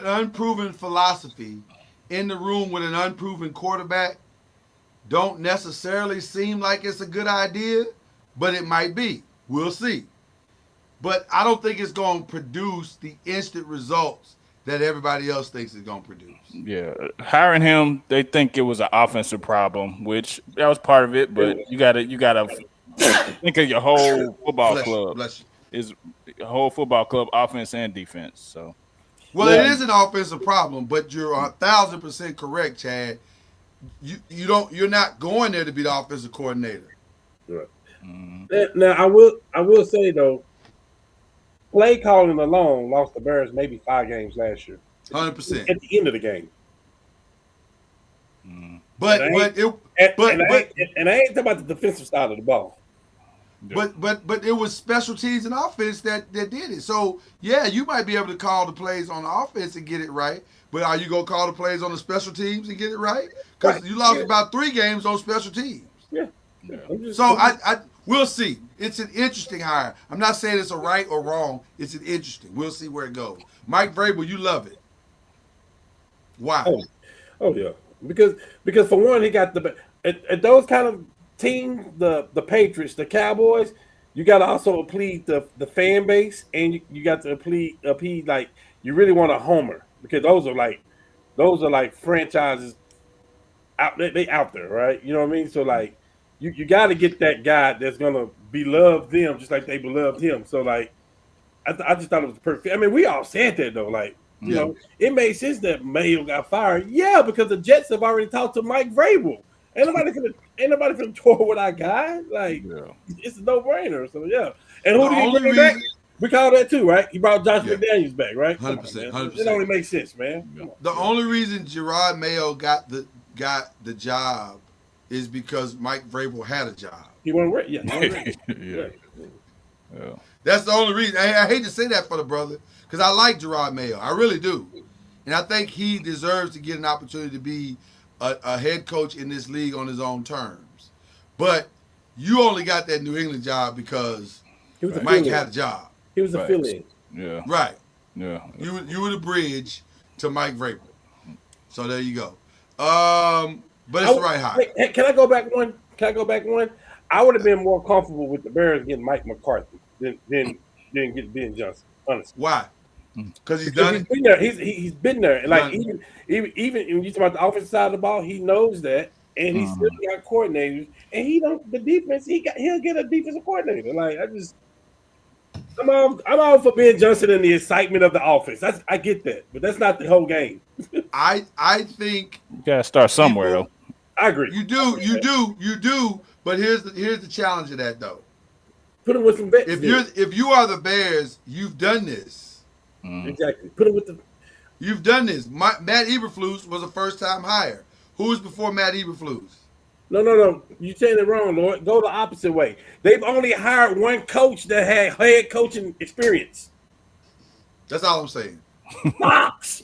unproven philosophy in the room with an unproven quarterback don't necessarily seem like it's a good idea, but it might be. We'll see. But I don't think it's going to produce the instant results that everybody else thinks it's going to produce. Yeah, hiring him, they think it was an offensive problem, which that was part of it. But you gotta think of your whole football club. Is a whole football club, offense and defense. So, it is an offensive problem, but you're 1,000% correct, Chad. You're not going there to be the offensive coordinator. Right. Now I will say though, play calling alone lost the Bears maybe 5 games last year. 100%. At the end of the game. But I ain't talking about the defensive side of the ball. But it was special teams and offense that did it. So yeah, you might be able to call the plays on the offense and get it right. But are you gonna call the plays on the special teams and get it right? Because you lost about 3 games on special teams. Yeah. So we'll see. It's an interesting hire. I'm not saying it's a right or wrong. It's an interesting. We'll see where it goes. Mike Vrabel, you love it. Why? Oh yeah. Because for one, he got at those kind of teams, the Patriots, the Cowboys, you got to also appease the fan base, and you got to appease like you really want a homer because those are like franchises out they out there, right? You know what I mean? So like you got to get that guy that's gonna beloved them just like they beloved him. So like I just thought it was perfect. I mean, we all said that though, like. You know, it made sense that Mayo got fired. Yeah, because the Jets have already talked to Mike Vrabel. Ain't nobody finna tour with our guy. Like, it's a no-brainer. So yeah. And who did he bring back? We call that too, right? He brought Josh McDaniels back, right? 100%. 100%. It only makes sense, man. The only reason Gerard Mayo got the job is because Mike Vrabel had a job. He wasn't ready. Yeah. That's the only reason. I hate to say that for the brother. Because I like Gerard Mayo. I really do. And I think he deserves to get an opportunity to be a head coach in this league on his own terms. But you only got that New England job because Mike had a job. He was a fill-in. Yeah. Right. Yeah. You were the bridge to Mike Vrabel. So there you go. But it's the right hire. Can I go back one? I would have been more comfortable with the Bears getting Mike McCarthy than get Ben Johnson, honestly. Why? Because he's done it. Been there. He's been there. And like even when you talk about the offensive side of the ball, he knows that, and he's still got coordinators. And he don't the defense. He'll get a defensive coordinator. Like I'm all for Ben Johnson and the excitement of the offense. I get that, but that's not the whole game. I think you gotta start somewhere though. I agree. You do. But here's the challenge of that though. Put him with some vets. If you are the Bears, you've done this. Exactly. Put him with the. You've done this. Matt Eberflus was a first-time hire. Who was before Matt Eberflus? No. You're saying it wrong, Lord. Go the opposite way. They've only hired one coach that had head coaching experience. That's all I'm saying. Fox.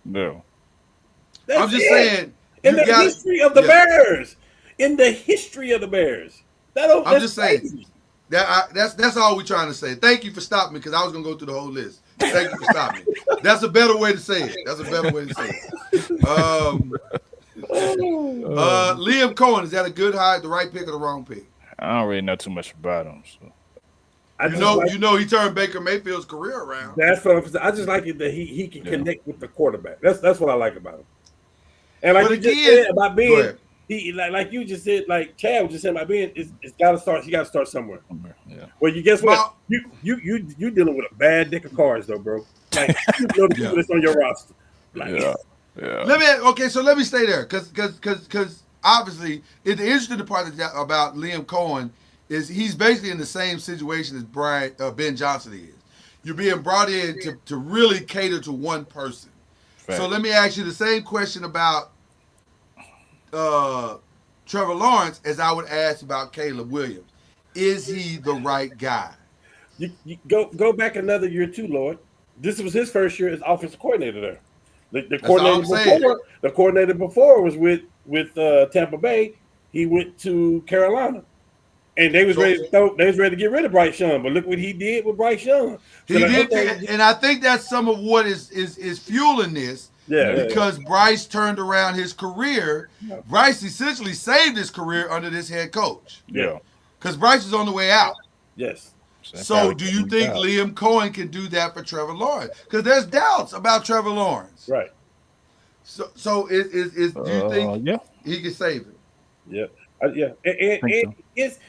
No. I'm just saying. In the history of the Bears. In the history of the Bears. I'm just saying. That's all we're trying to say. Thank you for stopping me because I was going to go through the whole list. Thank you for stopping me. That's a better way to say it. Liam Cohen, is that a good hire, the right pick or the wrong pick? I don't really know too much about him. So. You know he turned Baker Mayfield's career around. That's what I just like it that he can connect with the quarterback. That's what I like about him. And like you just said about being he like you just said, like Chad was just saying about being it's gotta start, you gotta start somewhere. Yeah. Well, you guess what? You dealing with a bad deck of cards though, bro. Like you know the people that's on your roster. Like, yeah. Let me stay there because obviously the interesting part about Liam Cohen is he's basically in the same situation as Ben Johnson is. You're being brought in to really cater to one person. Right. So let me ask you the same question about Trevor Lawrence as I would ask about Caleb Williams. Is he the right guy? You go back another year too, Lord. This was his first year as offensive coordinator there. The coordinator before was with Tampa Bay. He went to Carolina, and they was ready to get rid of Bryce Young. But look what he did with Bryce Young. So and I think that's some of what is fueling this. Because Bryce turned around his career. Bryce essentially saved his career under this head coach. Yeah. Because Bryce is on the way out. Yes. So do you think Liam Cohen can do that for Trevor Lawrence? Because there's doubts about Trevor Lawrence. Right. So do you think he can save it? Yeah. And his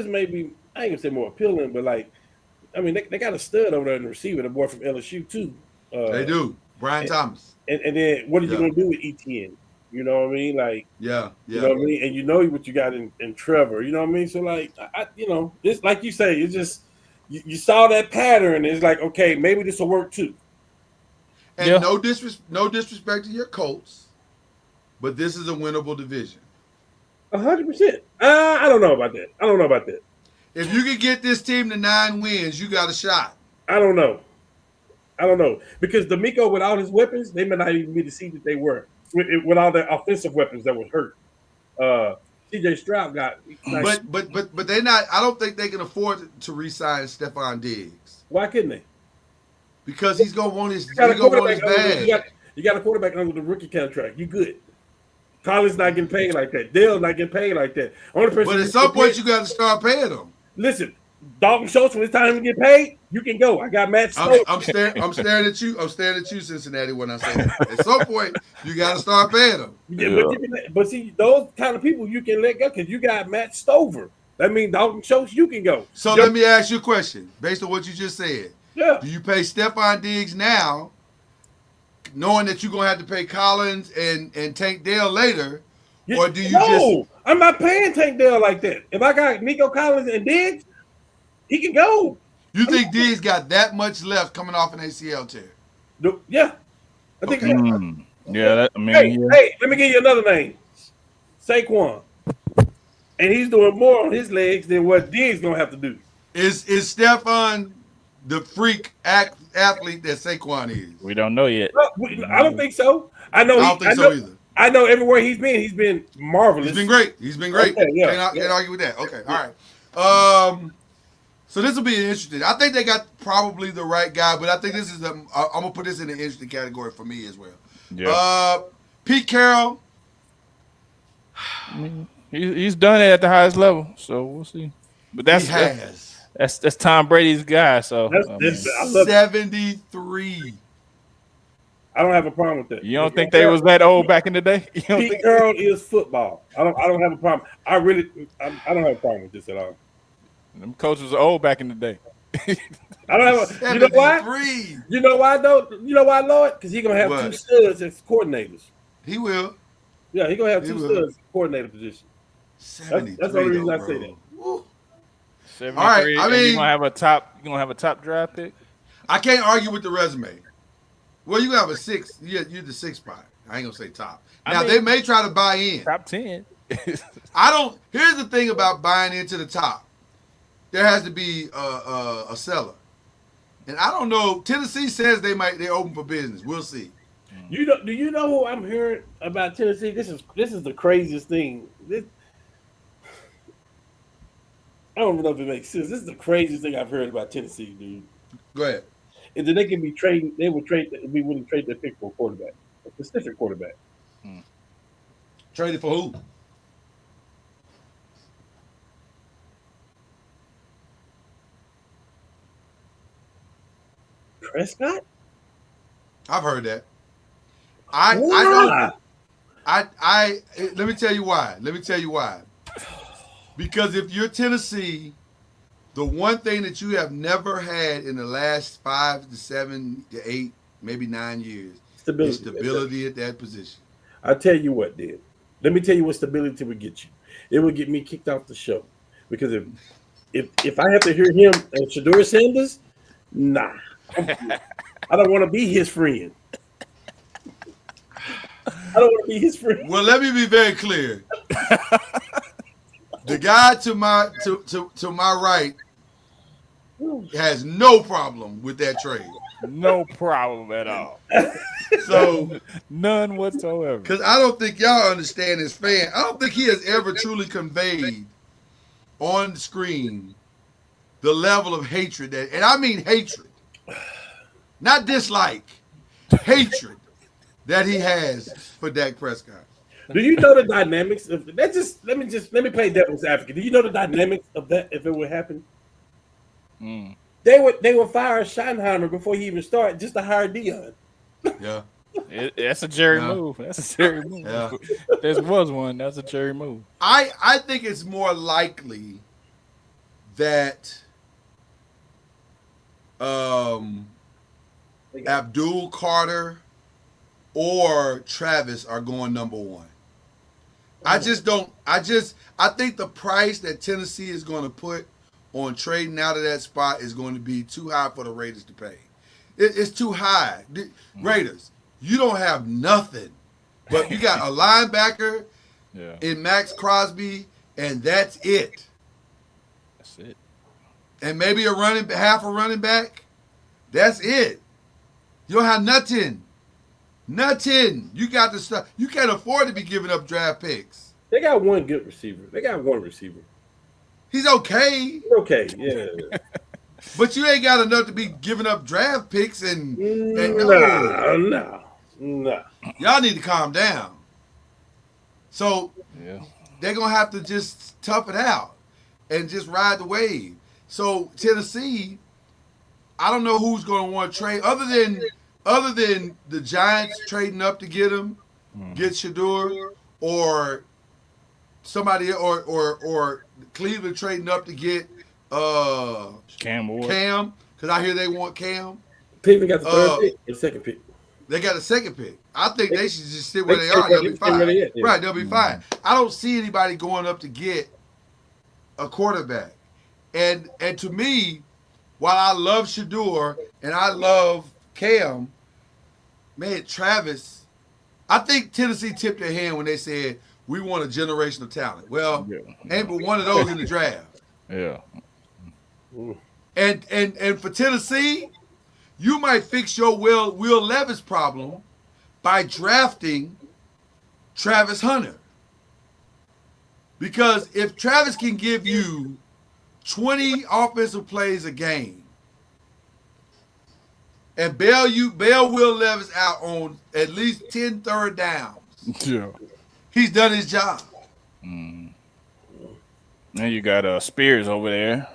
maybe, I ain't gonna say more appealing, but like, I mean, they got a stud over there in the receiver, the boy from LSU too. They do. Brian Thomas. And then what are you going to do with ETN? You know what I mean? Like, you know what I mean? And you know what you got in Trevor. You know what I mean? So, like, it's like you say, it's just, you saw that pattern. It's like, okay, maybe this will work too. And no disrespect to your Colts, but this is a winnable division. 100%. I don't know about that. If you could get this team to 9 wins, you got a shot. I don't know. Because D'Amico, with all his weapons, they may not even be the seed that they were. With all their offensive weapons that was hurt. CJ Stroud got but they're not. I don't think they can afford to re-sign Stephon Diggs. Why couldn't they? Because he's gonna want his bag. You got a quarterback under the rookie contract. You good. Collins not getting paid like that. Dale not getting paid like that. But at some point you got to start paying them. Listen, Dalton Schultz, when it's time to get paid, you can go. I got Matt Stone. I'm staring at you. I'm staring at you, Cincinnati, when I say that. At some point, you got to start paying them. But see, those kind of people you can let go because you got Matt Stover. That means Dalton Schultz, you can go. So let me ask you a question based on what you just said. Yeah. Do you pay Stephon Diggs now, knowing that you're going to have to pay Collins and Tank Dell later? Or do you I'm not paying Tank Dell like that. If I got Nico Collins and Diggs, he can go. You think Diggs got that much left coming off an ACL tear? Yeah. I think Hey, let me give you another name. Saquon. And he's doing more on his legs than what Diggs going to have to do. Is Stephon the freak athlete that Saquon is? We don't know yet. I don't think so. I don't think so either. I know everywhere he's been marvelous. He's been great. Okay, can't argue with that. Okay, all right. So this will be interesting. I think they got probably the right guy, but I think this is I'm gonna put this in an interesting category for me as well. Yeah. Pete Carroll. He's done it at the highest level, so we'll see. But that's Tom Brady's guy. So 73. I don't have a problem with that. You don't think they was that old back in the day? Pete Carroll is football. I don't have a problem. I don't have a problem with this at all. Them coaches are old back in the day. I don't have you know why? You know why though? You know why, Lord? Because he's gonna have two studs as coordinators. He will. Yeah, he's gonna have two studs coordinator position. That's the only reason I say that. Woo. 73. All right, I mean, you're gonna have a top draft pick. I can't argue with the resume. Well, you have a 6. You're the 6th spot. I ain't gonna say top. Now they may try to buy in. Top 10. Here's the thing about buying into the top. There has to be a seller, and I don't know. Tennessee says they're open for business. We'll see. Do you know who I'm hearing about Tennessee? This is the craziest thing. I don't know if it makes sense. This is the craziest thing I've heard about Tennessee, dude. Go ahead. Is that they can be trading? They would be willing to trade their pick for a quarterback, a specific quarterback. Traded for who? Prescott? I've heard that. Why? Let me tell you why. Because if you're Tennessee, the one thing that you have never had in the last 5 to 7 to 8, maybe 9 years is stability at that position. I tell you what, then. Let me tell you what stability would get you. It would get me kicked off the show. Because if I have to hear him and Shador Sanders, nah. I don't want to be his friend. I don't want to be his friend. Well, let me be very clear. The guy to my right has no problem with that trade. No problem at all. So none whatsoever. Because I don't think y'all understand his fan. I don't think he has ever truly conveyed on the screen the level of hatred that, and I mean hatred, not dislike, hatred that he has for Dak Prescott. Do you know the dynamics of that? Let me play devil's advocate. Do you know the dynamics of that if it would happen? They would fire Schottenheimer before he even started just to hire Dion. Yeah. That's a Jerry move. That's a Jerry move. Yeah. There was one. That's a Jerry move. I think it's more likely that Abdul Carter or Travis are going number one. I think the price that Tennessee is going to put on trading out of that spot is going to be too high for the Raiders to pay. It's too high. Raiders, you don't have nothing, but you got a linebacker in Max Crosby, and that's it. That's it. And maybe half a running back. That's it. You don't have nothing. Nothing. You got the stuff. You can't afford to be giving up draft picks. They got one good receiver. He's okay. Okay, yeah. But you ain't got enough to be giving up draft picks and no. Y'all need to calm down. So they're gonna have to just tough it out and just ride the wave. So Tennessee, I don't know who's gonna want to trade other than the Giants trading up to get him, get Shador, or somebody or Cleveland trading up to get Cam Ward. Cam, because I hear they want Cam. Cleveland got the third pick and second pick. They got a second pick. I think they should just sit where they are. They'll be fine. Right, they'll be fine. I don't see anybody going up to get a quarterback. And to me, while I love Shador and I love Cam, man, Travis, I think Tennessee tipped their hand when they said, we want a generational talent. Well, ain't but one of those in the draft. Yeah. And for Tennessee, you might fix your Will Levis problem by drafting Travis Hunter. Because if Travis can give you 20 offensive plays a game and bail Will Levis out on at least 10 third downs, he's done his job. Now you got Spears over there.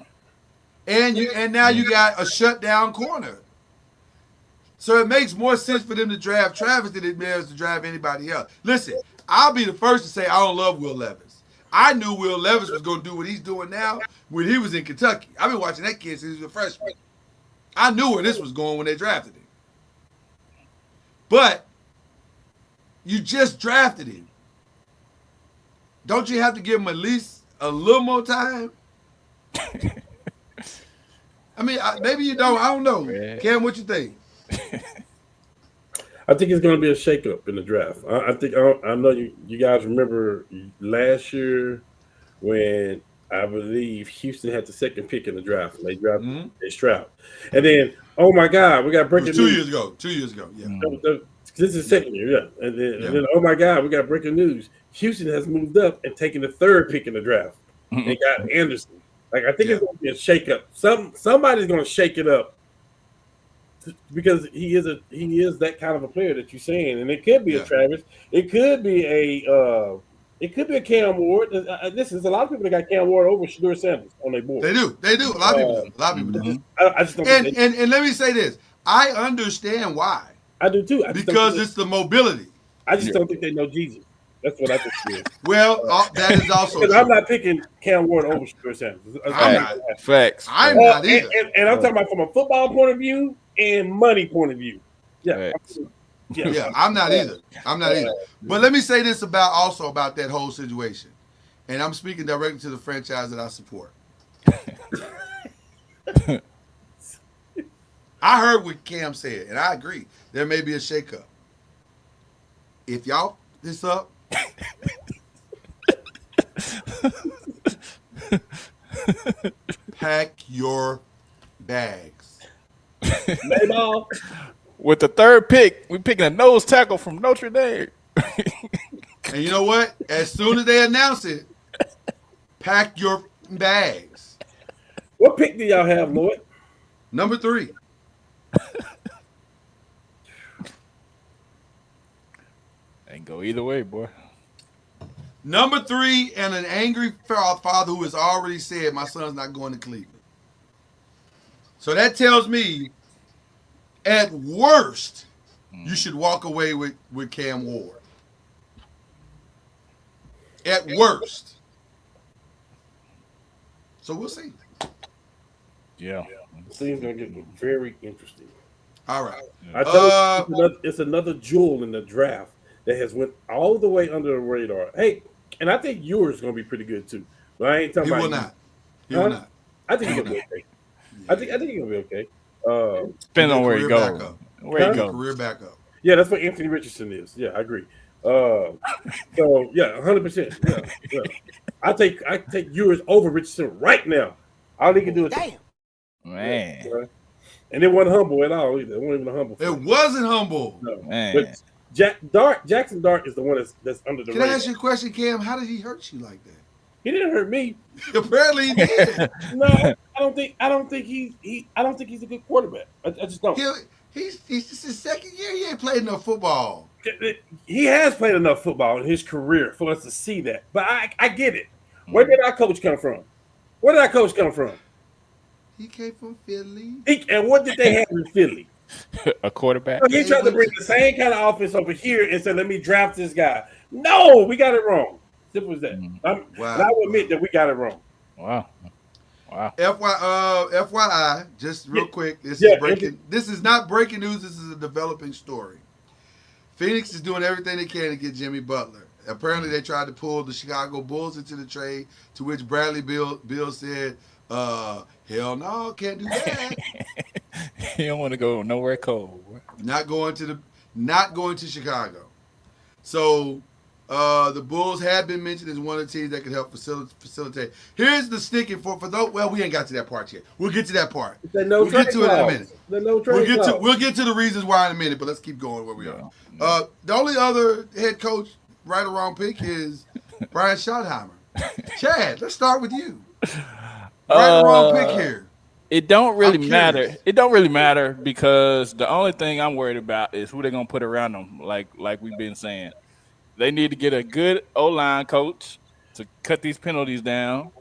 And now you got a shutdown corner. So it makes more sense for them to draft Travis than it does to draft anybody else. Listen, I'll be the first to say I don't love Will Levis. I knew Will Levis was going to do what he's doing now when he was in Kentucky. I've been watching that kid since he was a freshman. I knew where this was going when they drafted him. But you just drafted him. Don't you have to give him at least a little more time? I mean, maybe you don't. I don't know. Cam, what you think? I think it's going to be a shakeup in the draft. I know you guys remember last year when I believe Houston had the second pick in the draft. They drafted Stroud. And then, oh my God, we got breaking news. 2 years ago, yeah. This is the second year, yeah. And then, oh my God, we got breaking news. Houston has moved up and taken the third pick in the draft. They got Anderson. Like, I think it's going to be a shakeup. Somebody's going to shake it up because he is that kind of a player that you're saying. And it could be a Travis. It could be a It could be a Cam Ward. Listen, there's a lot of people that got Cam Ward over Shedeur Sanders on their board. They do. A lot of people do. A lot of people do. I just don't think And let me say this. I understand why. I do too. Because it's the mobility. I just don't think they know Jesus. That's what I think it is. Well, that is also true. I'm not picking Cam Ward over Shedeur Sanders. Facts. I'm not either. And I'm talking about from a football point of view and money point of view. Yeah. Yeah, I'm not either. But let me say this about that whole situation. And I'm speaking directly to the franchise that I support. I heard what Cam said, and I agree. There may be a shakeup. If y'all this up, pack your bags. Mayball. With the third pick, we picking a nose tackle from Notre Dame. And you know what? As soon as they announce it, pack your bags. What pick do y'all have, Lloyd? Number 3. Ain't go either way, boy. Number 3, and an angry father who has already said my son's not going to Cleveland. So that tells me, at worst, you should walk away with Cam Ward. At worst. So we'll see. Yeah. Things gonna get very interesting. All right. I tell you, it's another jewel in the draft that has went all the way under the radar. Hey, and I think yours is gonna be pretty good too. But I ain't talking about. He will not. I think he'll be okay. I think he'll be okay. Depending on where he goes. Career backup. Yeah, that's what Anthony Richardson is. Yeah, I agree. So yeah, 100%. Yeah. I take yours over Richardson right now. All he can do is Man. And it wasn't humble at all either. It wasn't even a humble. It wasn't humble. No. Man. But Jackson Dart is the one that's under the radar. Can I ask you a question, Cam? How did he hurt you like that? He didn't hurt me. Apparently he did. No, I don't think he's a good quarterback. I just don't. He's just his second year. He ain't played enough football. He has played enough football in his career for us to see that. But I get it. Where did our coach come from? He came from Philly. And what did they have in Philly? A quarterback. So he tried to bring the same kind of offense over here and said, let me draft this guy. No, we got it wrong. Simple as that. Wow. I will admit that we got it wrong. Wow. FYI, just real quick. This is breaking. This is not breaking news. This is a developing story. Phoenix is doing everything they can to get Jimmy Butler. Apparently, they tried to pull the Chicago Bulls into the trade, to which Bradley Beal said, hell no, can't do that. He don't want to go nowhere cold. Not going to Chicago. So the Bulls have been mentioned as one of the teams that could help facilitate. Here's the sticking for those. Well, we ain't got to that part yet. We'll get to that part. We'll get to it in a minute. We'll get to the reasons why in a minute, but let's keep going where we are. The only other head coach right or wrong pick is Brian Schottenheimer. Chad, let's start with you. Right or wrong pick here. It don't really matter. It don't really matter because the only thing I'm worried about is who they're gonna put around them. Like we've been saying, they need to get a good O-line coach to cut these penalties down.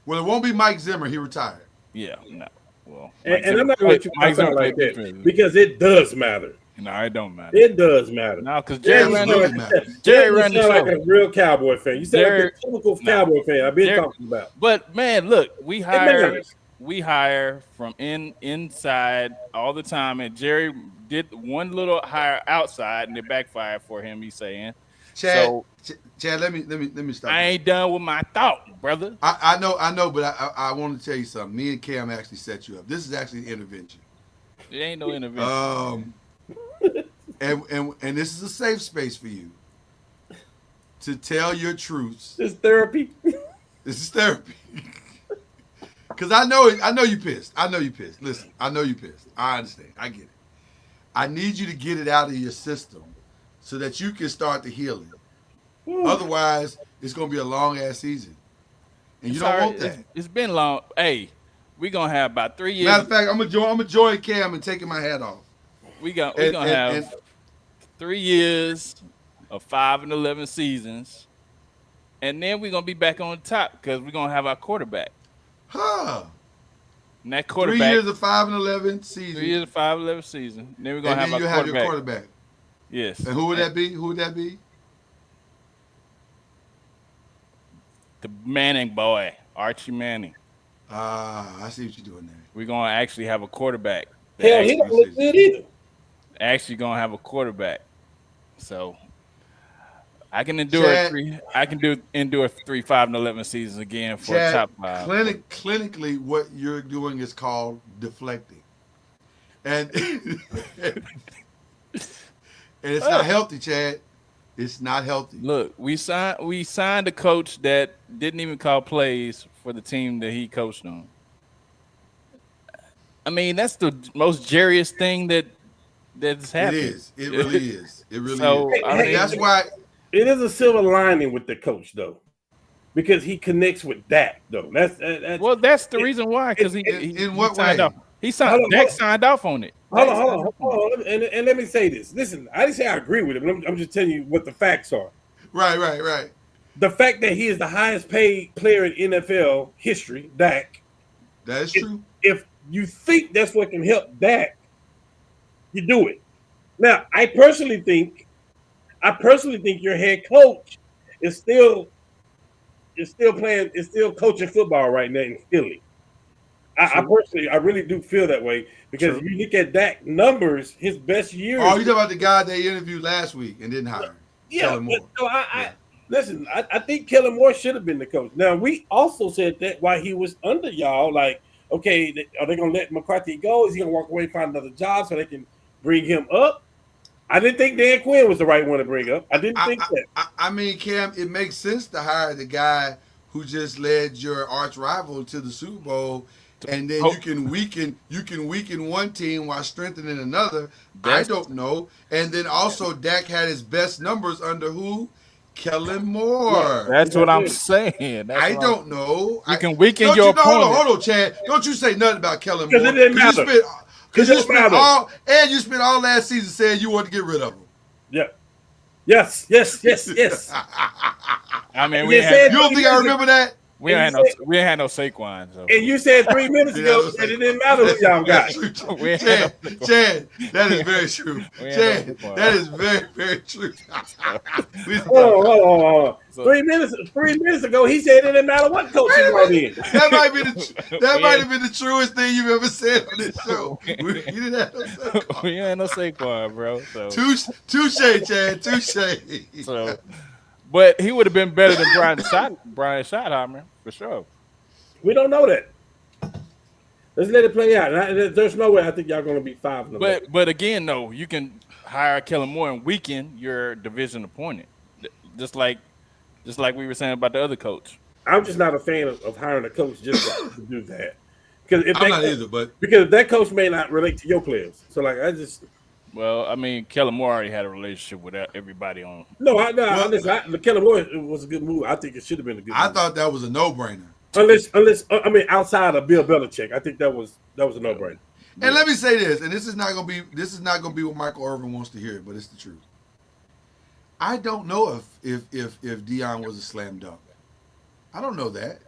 Well, it won't be Mike Zimmer. He retired. Yeah, no. Well, and I'm not going to let you like that because it does matter. No, it don't matter. It does matter. No, because Jerry ran the show. Like a real Cowboy fan. You sound like a typical Cowboy fan I've been talking about. But man, look, we hire from inside all the time, and Jerry did one little hire outside, and it backfired for him. He's saying, Chad, let me stop. I ain't done with my thought, brother. I know, but I want to tell you something. Me and Cam actually set you up. This is actually an intervention. It ain't no intervention. And this is a safe space for you to tell your truths. This is therapy. This is therapy. Because I know you pissed. Listen, I know you pissed. I understand. I get it. I need you to get it out of your system so that you can start the healing. Otherwise, it's going to be a long-ass season. And you don't want that. It's been long. Hey, we're going to have about 3 years. Matter of fact, I'm going to join Cam and taking my hat off. We're going to have 3 years of 5-11 seasons. and then we're gonna be back on top because we're gonna have our quarterback. Huh. And that 3 quarterback, years of 5-11 season. 3 years of 5-11 season. Then we're gonna and have then our you have your quarterback. Yes. And who would that be? Who would that be? The Manning boy, Archie Manning. I see what you're doing there. We're gonna actually have a quarterback. Hell, he don't look good either. Actually, gonna have a quarterback. So I can endure endure 3 5-11 seasons again for Chad, a top 5. Clinically, what you're doing is called deflecting, and and it's not healthy, Chad. It's not healthy. Look, we signed a coach that didn't even call plays for the team that he coached on. I mean, that's the most Jerryest thing that's happened. It is. It really is. It really So, is. I mean, That's why. It is a silver lining with the coach though, because he connects with Dak though. That's that's the reason why. Because he what signed way? off. Dak signed off on it. Hold on. And let me say this. Listen, I didn't say I agree with him. I'm just telling you what the facts are. Right. The fact that he is the highest paid player in NFL history, Dak. That is true. If you think that's what can help Dak, you do it. Now, I personally think your head coach is still coaching football right now in Philly. I really do feel that way because if you look at Dak numbers, his best years. Oh, you talking about the guy they interviewed last week and didn't hire? Yeah, listen, I think Kellen Moore should have been the coach. Now, we also said that while he was under y'all, like, okay, are they going to let McCarthy go? Is he going to walk away and find another job so they can bring him up? I didn't think Dan Quinn was the right one to bring up. I didn't think that. I mean, Cam, it makes sense to hire the guy who just led your arch rival to the Super Bowl, and then you can weaken one team while strengthening another. I don't know. And then also Dak had his best numbers under who? Kellen Moore. That's what I'm saying. I don't know. You can weaken your opponent. Hold on, Chad. Don't you say nothing about Kellen Moore. Because it didn't matter. Because you spent all last season saying you want to get rid of him. Yeah. Yes. I mean, you don't think I remember that? We ain't had no Saquon. So. And you said 3 minutes ago that it didn't matter what y'all got. Chad, that is very true. Chad, that is very, very true. Hold on. So, 3 minutes ago, he said it didn't matter what coach he brought in. That might have been the truest thing you've ever said on this show. We didn't have no Saquon. We ain't no Saquon, bro. So. Touche, Chad. Touche. So. But he would have been better than Brian Schottenheimer, for sure. We don't know that. Let's let it play out. There's no way I think y'all going to be 5-11. But again, no, you can hire Kellen Moore and weaken your division opponent, just like we were saying about the other coach. I'm just not a fan of hiring a coach just to do that. I'm not either, but because that coach may not relate to your players. So Well, I mean, Kellen Moore already had a relationship with everybody on. Listen, Kellen Moore was a good move. I think it should have been a good move. I thought that was a no-brainer. Unless outside of Bill Belichick, I think that was a no-brainer. And let me say this, and this is not gonna be what Michael Irvin wants to hear, but it's the truth. I don't know if Deion was a slam dunk. I don't know that.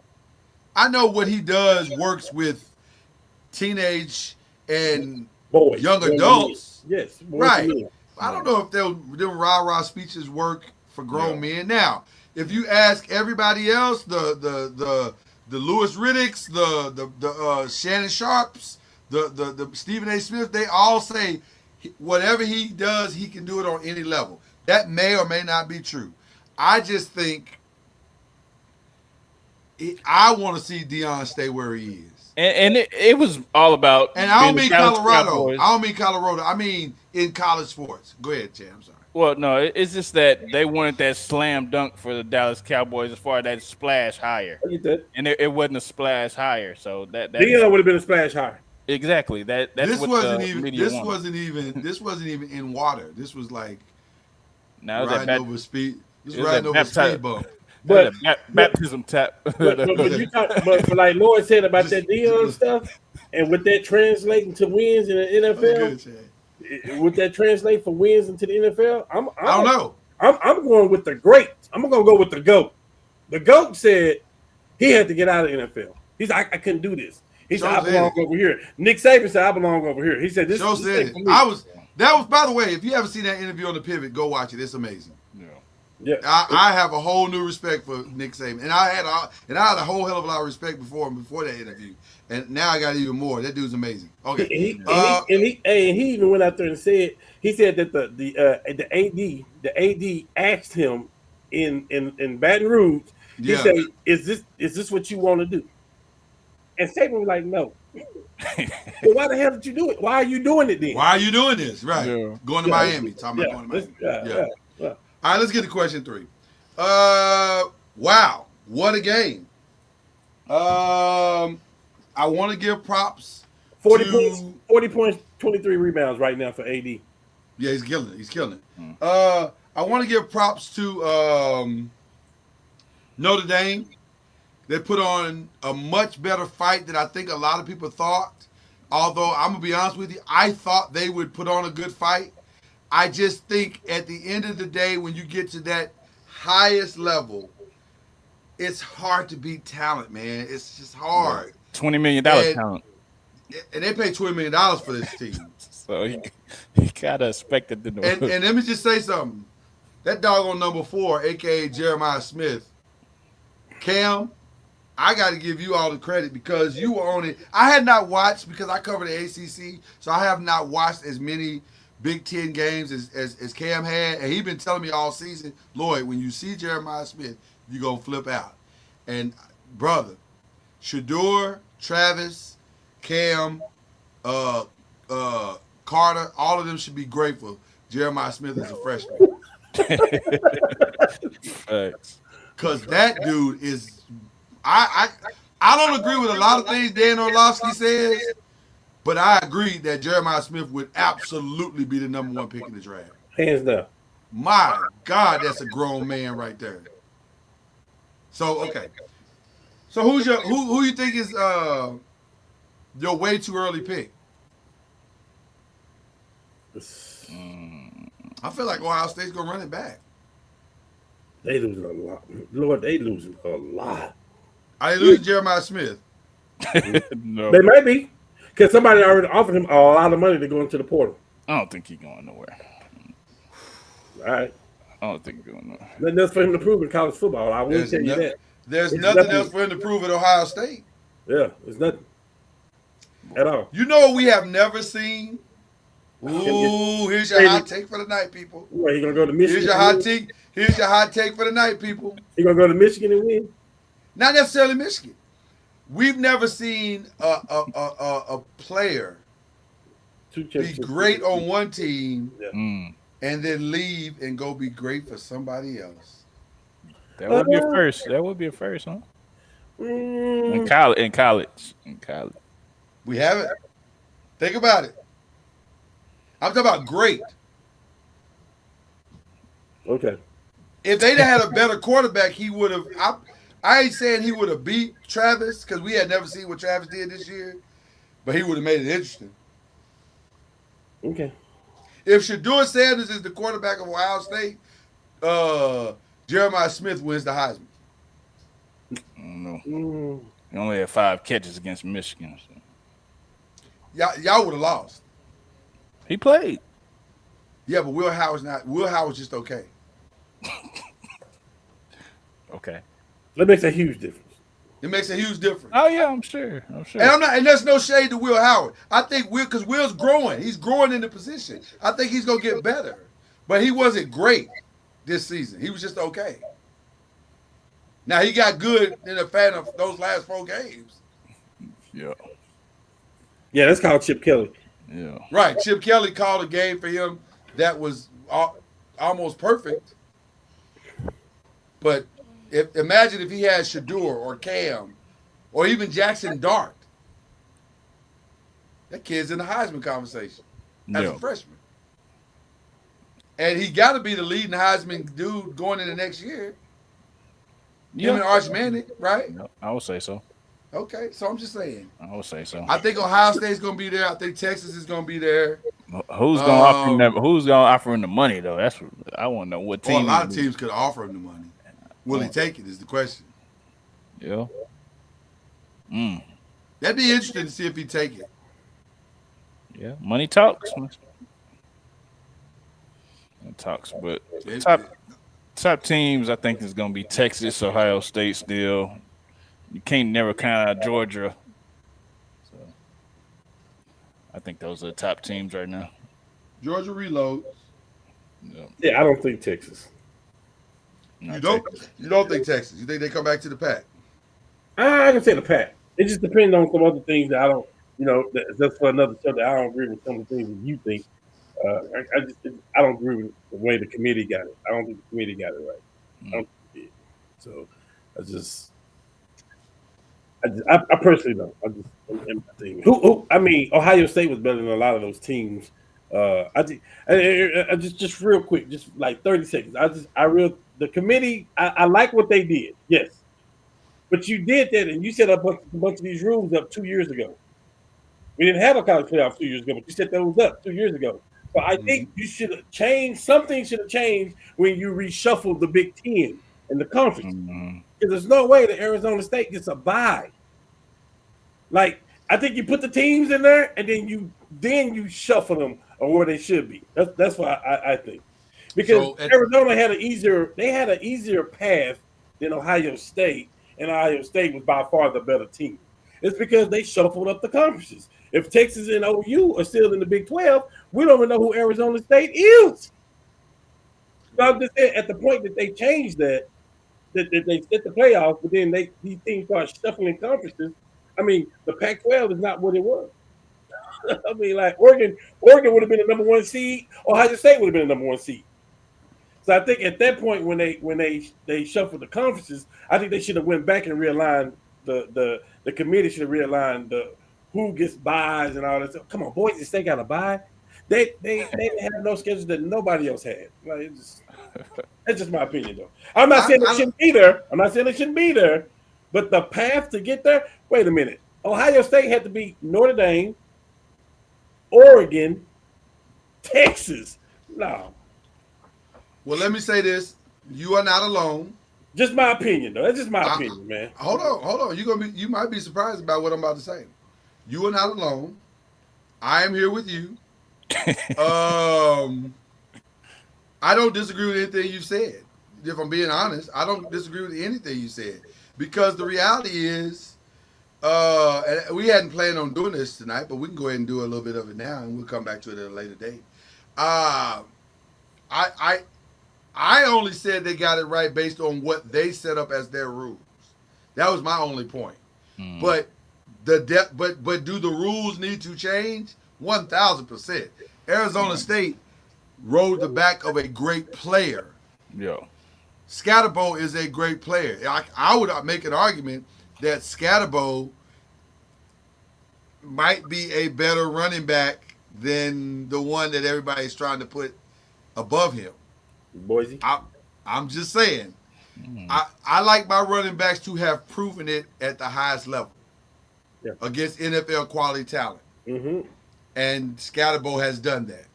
I know what he does works with teenage and boys, young adults. Yes, right. I don't know if them rah-rah speeches work for grown men. Now, if you ask everybody else, the Lewis Riddicks, the Shannon Sharps, the Stephen A. Smith, they all say whatever he does, he can do it on any level. That may or may not be true. I just think I want to see Deion stay where he is. And it was all about. And I don't mean Colorado. I don't mean Colorado. I mean in college sports. Go ahead, Chad. I'm sorry. Well, no, it's just that they wanted that slam dunk for the Dallas Cowboys as far as that splash higher. I get that. And it wasn't a splash higher, so that Deion would have been a splash higher. Exactly. That's this what wasn't the even. media This wanted. wasn't even in water. This was like riding over speed. This was riding over speed bump. But baptism tap. but for like Lloyd said about that Deion stuff, and with that translating to wins in the NFL, would that translate for wins into the NFL? I don't know. I'm going with the great. I'm gonna go with the GOAT. The GOAT said he had to get out of the NFL. He's like, I couldn't do this. He said, I belong over here. Nick Saban said, I belong over here. He said, this Joe is said it. for me. That was, by the way, if you haven't seen that interview on the Pivot, go watch it. It's amazing. Yeah. I have a whole new respect for Nick Saban, and I had a whole hell of a lot of respect before that interview, and now I got even more. That dude's amazing. Okay, he even went out there and said that the AD asked him in Baton Rouge. He said, "Is this what you want to do?" And Saban was like, "No." Well, why the hell did you do it? Why are you doing it then? Why are you doing this? Right, going to Miami. Talking about going to Miami. Yeah. All right, let's get to question 3. Wow, what a game. I want to give props 40 points, 23 rebounds right now for AD. Yeah, he's killing it. I want to give props to Notre Dame. They put on a much better fight than I think a lot of people thought. Although, I'm going to be honest with you, I thought they would put on a good fight. I just think at the end of the day, when you get to that highest level, it's hard to beat talent, man. It's just hard. $20 million talent. And they pay $20 million for this team. So he kind of expected to know. And let me just say something. That doggone number 4, a.k.a. Jeremiah Smith, Cam, I got to give you all the credit because you were on it. I had not watched because I covered the ACC, so I have not watched as many Big Ten games as Cam had, and he's been telling me all season, Lloyd, when you see Jeremiah Smith, you're going to flip out. And, brother, Shedeur, Travis, Cam, Carter, all of them should be grateful Jeremiah Smith is a freshman. Because that dude is – I don't agree with a lot of things Dan Orlovsky says, but I agree that Jeremiah Smith would absolutely be the number 1 pick in the draft. Hands down. My God, that's a grown man right there. So, okay. So who you think is your way too early pick? I feel like Ohio State's going to run it back. They losing a lot. Lord, they losing a lot. Are they losing Jeremiah Smith? No. They might be. Because somebody already offered him a lot of money to go into the portal. I don't think he's going nowhere. All right. I don't think he's going nowhere. Nothing else for him to prove in college football. I will tell you that. There's nothing else for him to prove at Ohio State. Yeah, there's nothing. At all. You know what we have never seen? Ooh, here's your hot take for the night, people. What, he going to go to Michigan? Here's your hot take. Here's your hot take for the night, people. He going to go to Michigan and win? Not necessarily Michigan. We've never seen a player be great on one team and then leave and go be great for somebody else. That would be a first. That would be a first, huh? In college. We haven't. Think about it. I'm talking about great. Okay. If they'd had a better quarterback, he would have. I ain't saying he would have beat Travis because we had never seen what Travis did this year, but he would have made it interesting. Okay. If Shedeur Sanders is the quarterback of Ohio State, Jeremiah Smith wins the Heisman. I don't know. He only had 5 catches against Michigan. So. Y'all would have lost. He played. Yeah, but Will Howard's not. Will Howard's just okay. Okay. That makes a huge difference. It makes a huge difference. Oh yeah, I'm sure. And there's no shade to Will Howard. I think because Will's growing. He's growing in the position. I think he's gonna get better. But he wasn't great this season. He was just okay. Now he got good in the fan of those last 4 games. Yeah. Yeah, that's called Chip Kelly. Yeah. Right. Chip Kelly called a game for him that was almost perfect. But imagine if he had Shedeur or Cam or even Jackson Dart. That kid's in the Heisman conversation as a freshman. And he got to be the leading Heisman dude going into next year. Him and Arch Manning, right? Yeah, I would say so. Okay, so I'm just saying. I would say so. I think Ohio State's going to be there. I think Texas is going to be there. Who's going to offer him that? Who's going to offer him the money though? That's what I want to know. What team? Well, a lot of teams could offer him the money. Will he take it? Is the question. Yeah. That'd be interesting to see if he take it. Yeah. Money talks. It talks, but It- top teams I think is gonna be Texas, Ohio State still. You can't never count out Georgia. So I think those are the top teams right now. Georgia reloads. Yeah. Yeah, I don't think Texas. You don't think Texas? You think they come back to the pack? I can say the Pack. It just depends on some other things that I don't, that's for another show that I don't agree with some of the things that you think. I don't agree with the way the committee got it. I don't think the committee got it right. I don't think it did. So I personally don't. I think I mean, Ohio State was better than a lot of those teams. I just real quick, just like 30 seconds. The committee. I like what they did. Yes. But you did that, and you set up a bunch of these rules up 2 years ago. We didn't have a college playoff 2 years ago, but you set those up 2 years ago. So I think you should have changed. Something should have changed when you reshuffled the Big Ten and the conference. Because there's no way that Arizona State gets a bye. Like, I think you put the teams in there, and then you shuffle them or where they should be. That's what I think. Because Arizona had an easier path than Ohio State. And Ohio State was by far the better team. It's because they shuffled up the conferences. If Texas and OU are still in the Big 12, we don't even know who Arizona State is. So I'm just saying, at the point that they changed that they set the playoffs, but then these teams start shuffling conferences. I mean, the Pac-12 is not what it was. I mean, like Oregon would have been the number 1 seed. Ohio State would have been the number 1 seed. So I think at that point when they shuffled the conferences, I think they should have went back and realigned the committee should have realigned who gets buys and all that stuff. Come on, Boise State got a bye. They didn't have no schedule that nobody else had. Like that's just my opinion though. I'm not saying it shouldn't be there. I'm not saying it shouldn't be there, but the path to get there. Wait a minute. Ohio State had to beat Notre Dame, Oregon, Texas. No. Well, let me say this: you are not alone. Just my opinion, though. That's just my opinion, man. Hold on. You might be surprised about what I'm about to say. You are not alone. I am here with you. I don't disagree with anything you said. If I'm being honest, I don't disagree with anything you said because the reality is, and we hadn't planned on doing this tonight, but we can go ahead and do a little bit of it now, and we'll come back to it at a later date. I only said they got it right based on what they set up as their rules. That was my only point. But do the rules need to change? 1,000%. Arizona State rode the back of a great player. Yeah. Scatterbo is a great player. I would make an argument that Scatterbo might be a better running back than the one that everybody's trying to put above him. Boise. I'm just saying. I like my running backs to have proven it at the highest level against NFL quality talent. Mm-hmm. And Scatterbo has done that.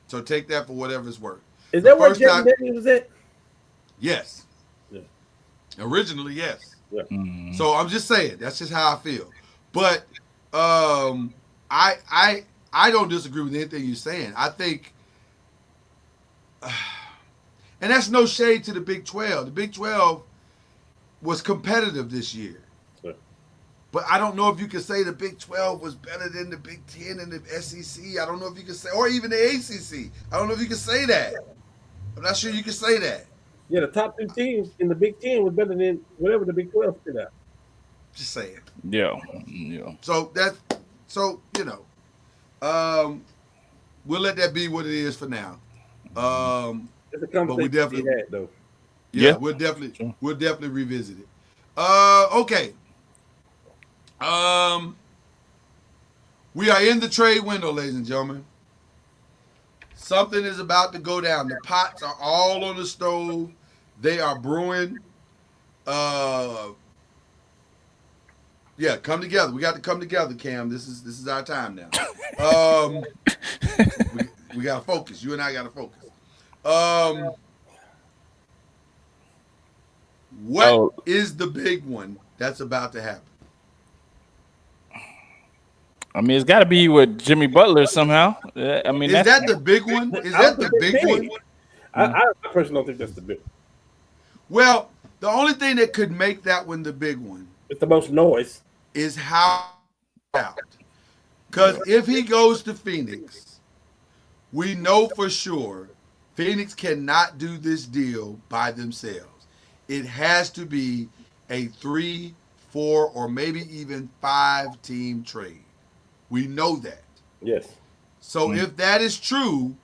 So take that for whatever it's worth. Is that where Jaden Daniels was at? Yes. Yeah. Originally, yes. Yeah. So I'm just saying, that's just how I feel. But I don't disagree with anything you're saying. I think and that's no shade to the Big 12. The Big 12 was competitive this year. Yeah. But I don't know if you can say the Big 12 was better than the Big 10 and the SEC. I don't know if you can say, or even the ACC. I don't know if you can say that. I'm not sure you can say that. Yeah, the top 2 teams in the Big 10 was better than whatever the Big 12 spit out. Just saying. Yeah. So we'll let that be what it is for now. It's a conversation we definitely had, though. Yeah, we'll definitely revisit it. Okay. We are in the trade window, ladies and gentlemen. Something is about to go down. The pots are all on the stove. They are brewing. Come together. We got to come together, Cam. This is our time now. We got to focus. You and I got to focus. What is the big one that's about to happen? I mean, it's got to be with Jimmy Butler somehow. I mean, Is that the big one? Is I don't that the think it's big big. one? I personally don't think that's the big. Well, the only thing that could make that one the big one It's the most noise. is how out. Because if he goes to Phoenix, we know for sure Phoenix cannot do this deal by themselves. It has to be a 3, 4, or maybe even 5 team trade. We know that. Yes. So if that is true,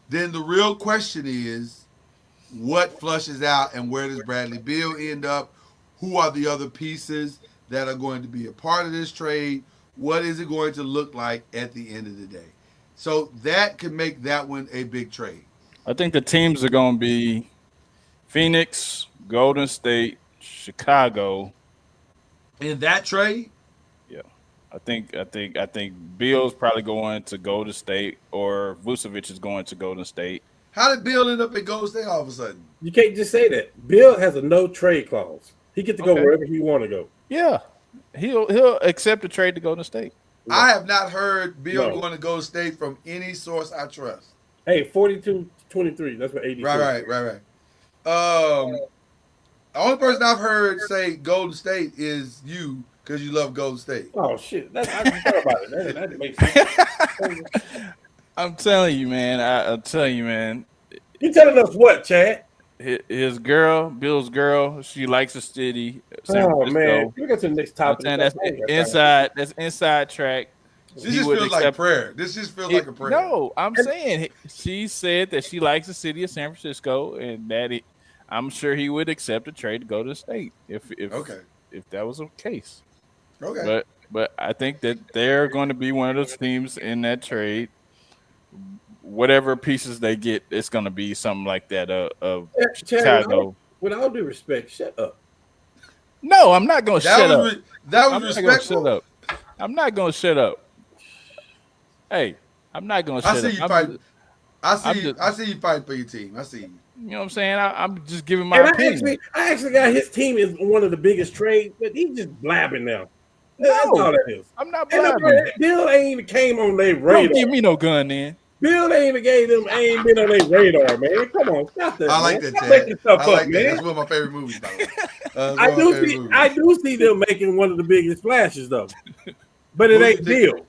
then the real question is what flushes out and where does Bradley Beal end up? Who are the other pieces that are going to be a part of this trade? What is it going to look like at the end of the day? So that could make that one a big trade. I think the teams are going to be Phoenix, Golden State, Chicago. In that trade? Yeah. I think Bill's probably going to Golden State, or Vucevic is going to Golden State. How did Bill end up at Golden State all of a sudden? You can't just say that. Bill has a no trade clause. He gets to go wherever he want to go. Yeah. He'll accept a trade to Golden State. I have not heard Bill No. going to Golden State from any source I trust. Hey, 42-23. That's what AD said. Right. The only person I've heard say Golden State is you because you love Golden State. Oh shit! I just thought about it. That makes sense. I'm telling you, man. I'm telling you, man. You telling us what, Chad? His girl, Bill's girl, she likes the city. Oh man, we got to the next topic. That's inside. That's inside track. This just feels like prayer. This just feels like a prayer. No, I'm saying she said that she likes the city of San Francisco, and that I'm sure he would accept a trade to go to the state if that was the case. Okay. But I think that they're going to be one of those teams in that trade. Whatever pieces they get, it's going to be something like that of Chicago. With all due respect, shut up. No, I'm not going to shut up. That was respectful. I'm not going to shut up. Hey, I'm not going to shut up. I see you fighting. I see you fighting for your team. I see you. You know what I'm saying? I'm just giving my opinion. I actually got his team is one of the biggest trades, but he's just blabbing now. That's all that is. I'm not blabbing. Bill ain't even came on their radar. Don't give me no gun, then. Bill ain't even been on their radar, man. Come on, stop that. I like man. that, Chad. Making stuff I like up, that. man. That's one of my favorite movies, by the way. I do see them making one of the biggest splashes, though. But it ain't Bill.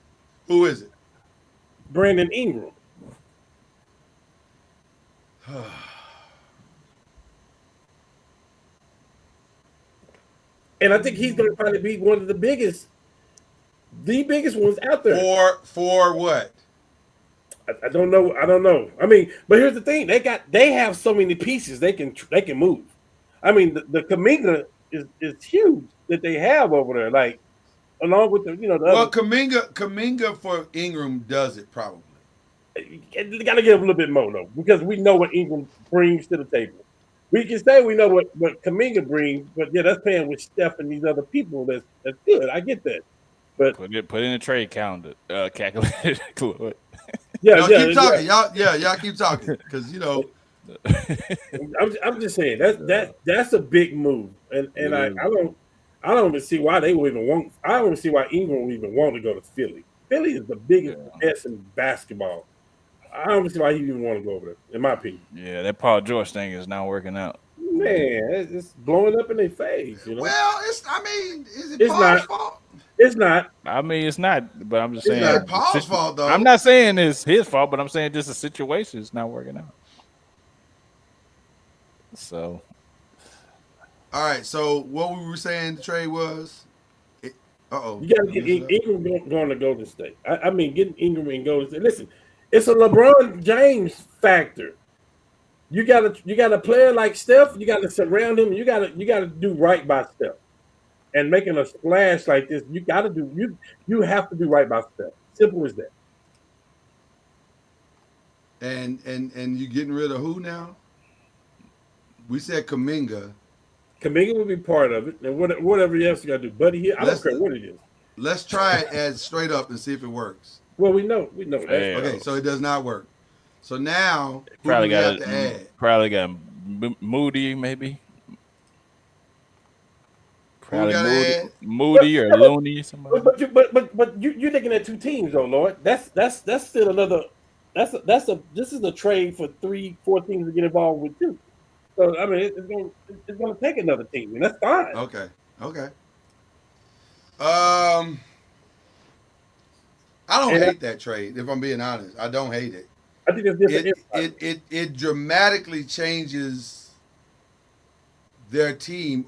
Who is it? Brandon Ingram. And I think he's going to probably be one of the biggest ones out there. For what? I don't know. I mean, but here's the thing: they have so many pieces they can move. I mean, the Kuminga is huge that they have over there. Like along with the Well, Kuminga for Ingram does it probably. You got to give a little bit more though, because we know what Ingram brings to the table. We can say we know what Kuminga brings, but yeah, that's paying with Steph and these other people. That's good. I get that. But put in a trade calendar, calculator. Keep talking, y'all keep talking, because I'm just saying that's a big move, and I don't even see why they would even want. I don't even see why Ingram would even want to go to Philly. Philly is the biggest mess in basketball. I don't see why he even want to go over there, in my opinion. Yeah, that Paul George thing is not working out. Man, it's blowing up in their face. Well, is it Paul's fault? It's not. I mean, it's not. But I'm just saying. It's not Paul's fault, though. I'm not saying it's his fault, but I'm saying just the situation is not working out. So. All right. So what we were saying the trade was. You got to get Ingram going to Golden State. I mean, getting Ingram and Golden State. Listen, it's a LeBron James factor. You got a player like Steph. You got to surround him. You got to do right by Steph. And making a splash like this, you have to do right by Steph. Simple as that. And you getting rid of who now? We said Kuminga. Kuminga will be part of it, and whatever else you got to do, buddy. Here, I don't care what it is. Let's try it as straight up and see if it works. Well, we know that. Okay, so it does not work. So now Probably who do we have to add? Probably got Moody, maybe. Who we Probably got to add? Moody or Looney or somebody. But you're looking at two teams though, Lord. That's still another. This is a trade for 3-4 teams to get involved with too. So I mean, it's going to take another team, and that's fine. Okay. I don't hate that trade. If I'm being honest, I don't hate it. I think it's different. It dramatically changes their team,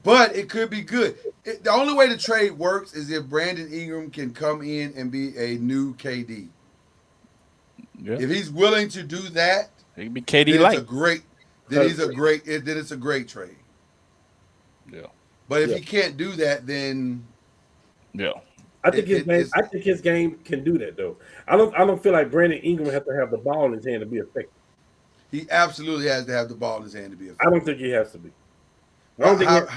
but it could be good. The only way the trade works is if Brandon Ingram can come in and be a new KD. Yeah. If he's willing to do that, He can be KD then light. it's a great trade. Yeah. But if he can't do that, then Yeah. I think his game can do that though. I don't feel like Brandon Ingram has to have the ball in his hand to be effective. he absolutely has to have the ball in his hand to be effective. I don't think he has to be. I don't think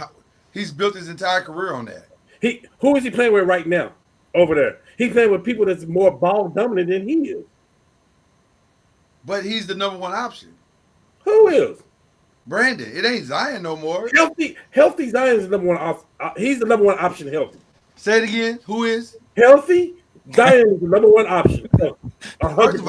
he's built his entire career on that. Who is he playing with right now over there? He's playing with people that's more ball dominant than he is. But he's the number one option. Who is? Brandon. It ain't Zion no more. Healthy Zion is the number one. He's the number one option. Healthy. Say it again. Who is? Healthy. Zion is the number one option. First of